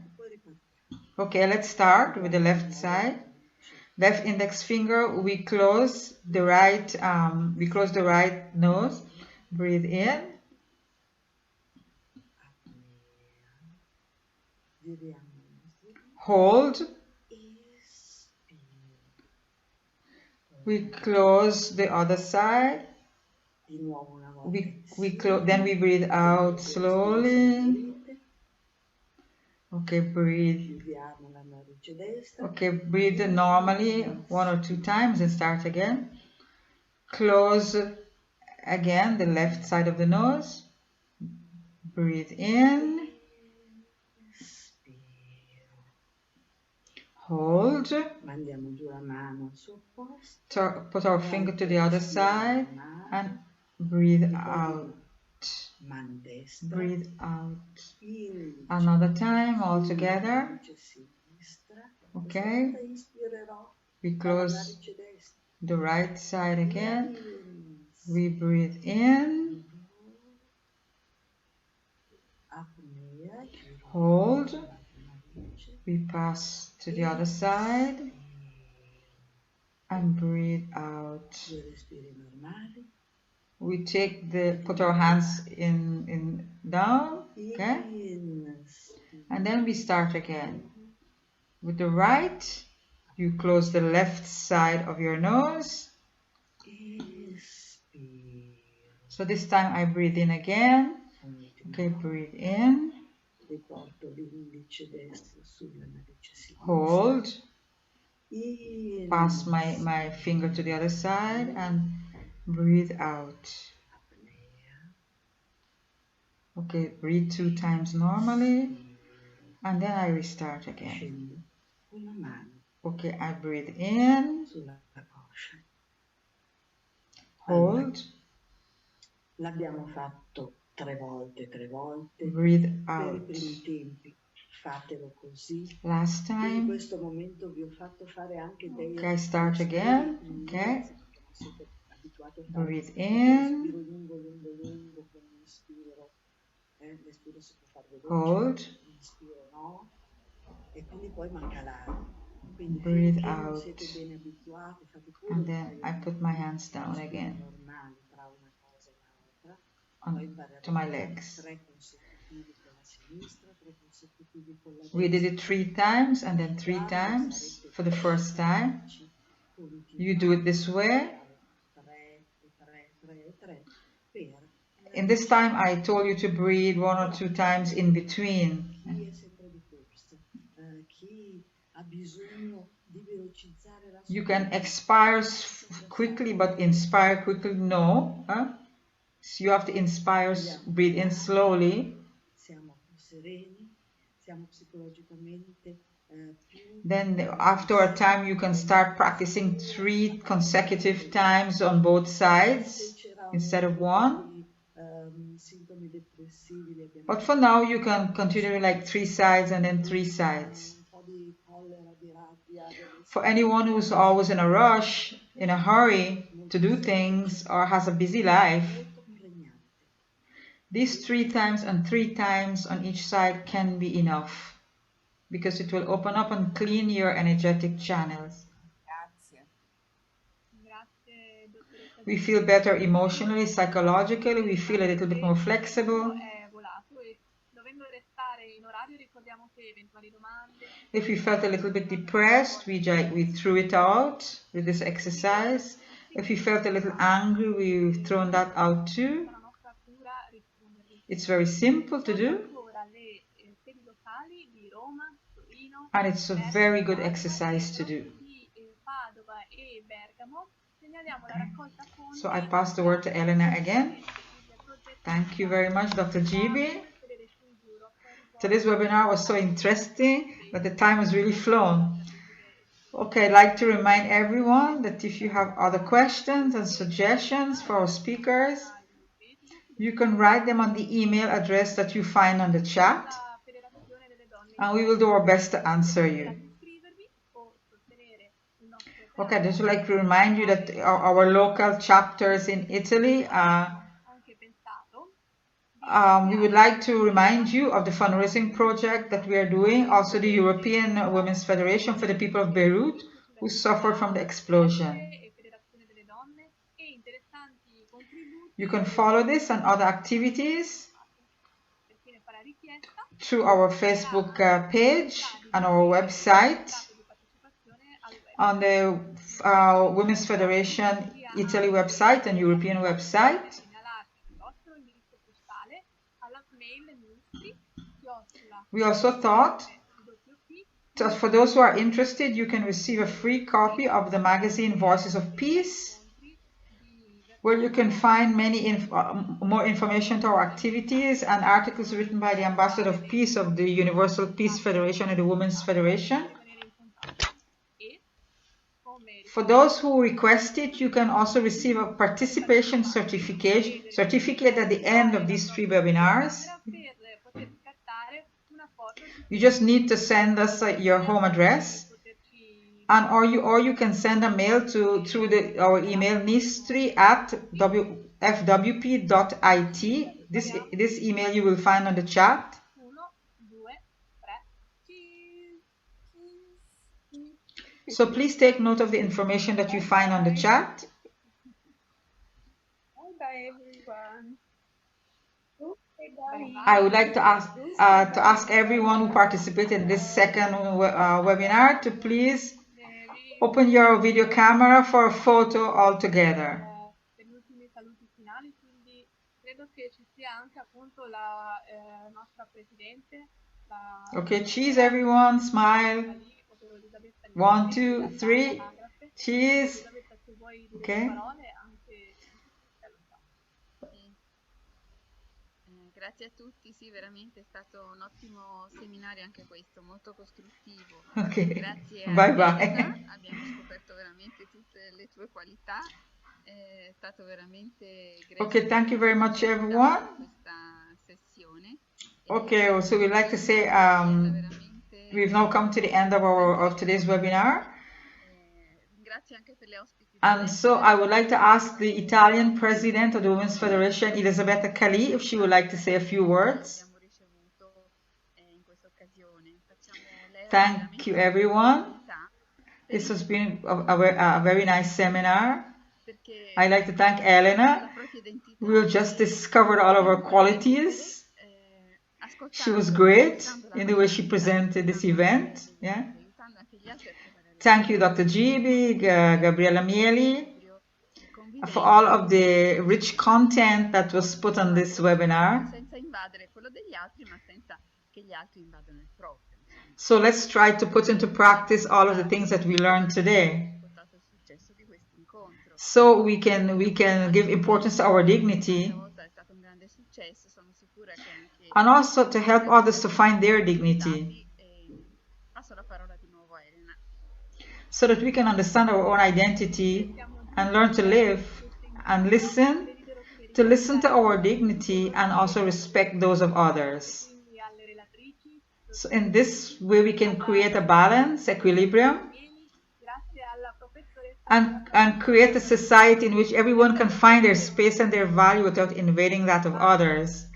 S1: Okay, let's start with the left side. Left index finger, we close the right nose. Breathe in. Hold. We close the other side. Then we breathe out slowly. Okay, breathe. Okay, breathe normally 1 or 2 times and start again. Close again the left side of the nose. Breathe in. Hold. Put our finger to the other side and breathe out. Breathe out. Another time all together. Okay. We close the right side again. We breathe in. Hold. We pass to the other side and breathe out. We put our hands in down, okay? And then we start again. With the right, you close the left side of your nose. So this time I breathe in again. Okay, breathe in. Hold. Pass my finger to the other side and breathe out. Okay, breathe 2 times normally. And then I restart again. Okay, I breathe in. Hold. Breathe out. Last time. Okay, I start again. Okay. Breathe in. Hold. Breathe out. And then I put my hands down again to my legs. We did it 3 times and then 3 times for the first time. You do it this way. In this time I told you to breathe 1 or 2 times in between. You can expire quickly, but inspire quickly, no. So you have to inspire, breathe in slowly. Then after a time you can start practicing 3 consecutive times on both sides instead of 1. But for now you can continue like 3 sides and then 3 sides. For anyone who's always in a rush, in a hurry to do things or has a busy life, These 3 times and 3 times on each side can be enough because it will open up and clean your energetic channels. We feel better emotionally, psychologically, we feel a little bit more flexible. If we felt a little bit depressed, we threw it out with this exercise. If we felt a little angry, we've thrown that out too. It's very simple to do. And it's a very good exercise to do. So I pass the word to Elena again. Thank you very much, Dr. Gibi. Today's webinar was so interesting that the time has really flown. Okay, I'd like to remind everyone that if you have other questions and suggestions for our speakers, you can write them on the email address that you find on the chat, and we will do our best to answer you. Okay, I'd just like to remind you that our local chapters in Italy, we would like to remind you of the fundraising project that we are doing, also the European Women's Federation for the people of Beirut who suffered from the explosion. You can follow this and other activities through our Facebook page and our website on the Women's Federation Italy website and European website. We also thought that for those who are interested, you can receive a free copy of the magazine Voices of Peace, where you can find many more information to our activities and articles written by the Ambassador of Peace of the Universal Peace Federation and the Women's Federation. For those who request it, you can also receive a participation certificate at the end of these 3 webinars. You just need to send us your home address, and or you can send a mail through our email nistri@fwp.it. This email you will find on the chat. So please take note of the information that you find on the chat.
S2: Bye everyone.
S1: I would like to ask everyone who participated in this second webinar to please open your video camera for a photo all together. Okay, cheese everyone, smile. 1, 2, 3, cheese. Okay.
S3: Grazie a tutti, sì, veramente è stato un ottimo seminario anche questo, molto costruttivo.
S1: Okay.
S3: Grazie a
S1: bye bye.
S3: Elena, abbiamo scoperto veramente tutte le tue qualità, è stato veramente
S1: Okay, thank you very much everyone.
S3: Questa sessione.
S1: Okay, so we'd like to say we've now come to the end of today's webinar.
S3: Grazie anche per le ospiti.
S1: And so I would like to ask the Italian President of the Women's Federation, Elisabetta Cali, if she would like to say a few words. Thank you, everyone. This has been a very nice seminar. I'd like to thank Elena, who just discovered all of her qualities. She was great in the way she presented this event. Yeah. Thank you, Dr. Gibi, Gabriella Mieli, for all of the rich content that was put on this webinar. So let's try to put into practice all of the things that we learned today, so we can give importance to our dignity, and also to help others to find their dignity, so that we can understand our own identity and learn to live and listen to our dignity and also respect those of others. So in this way we can create a balance, equilibrium, and create a society in which everyone can find their space and their value without invading that of others.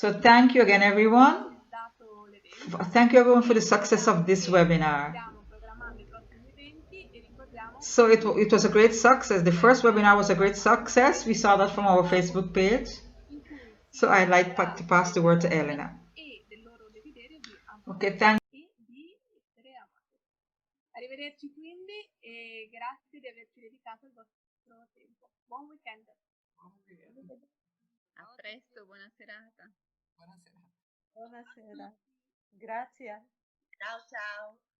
S1: So thank you again, everyone.
S2: organizzato l'evento.
S1: Thank you, everyone, for the success of this webinar.
S2: Stiamo programmando i prossimi eventi e ricordiamo
S1: So it was a great success. The first webinar was a great success. We saw that from our Facebook page.
S2: in cui
S1: So I'd like to pass the word to Elena.
S2: e del loro desiderio di
S1: Okay, thank
S2: e di essere amate. Arrivederci quindi e grazie di averci dedicato il vostro tempo. Buon weekend.
S3: A presto, buona serata.
S2: Buonasera. Grazie.
S4: Ciao ciao.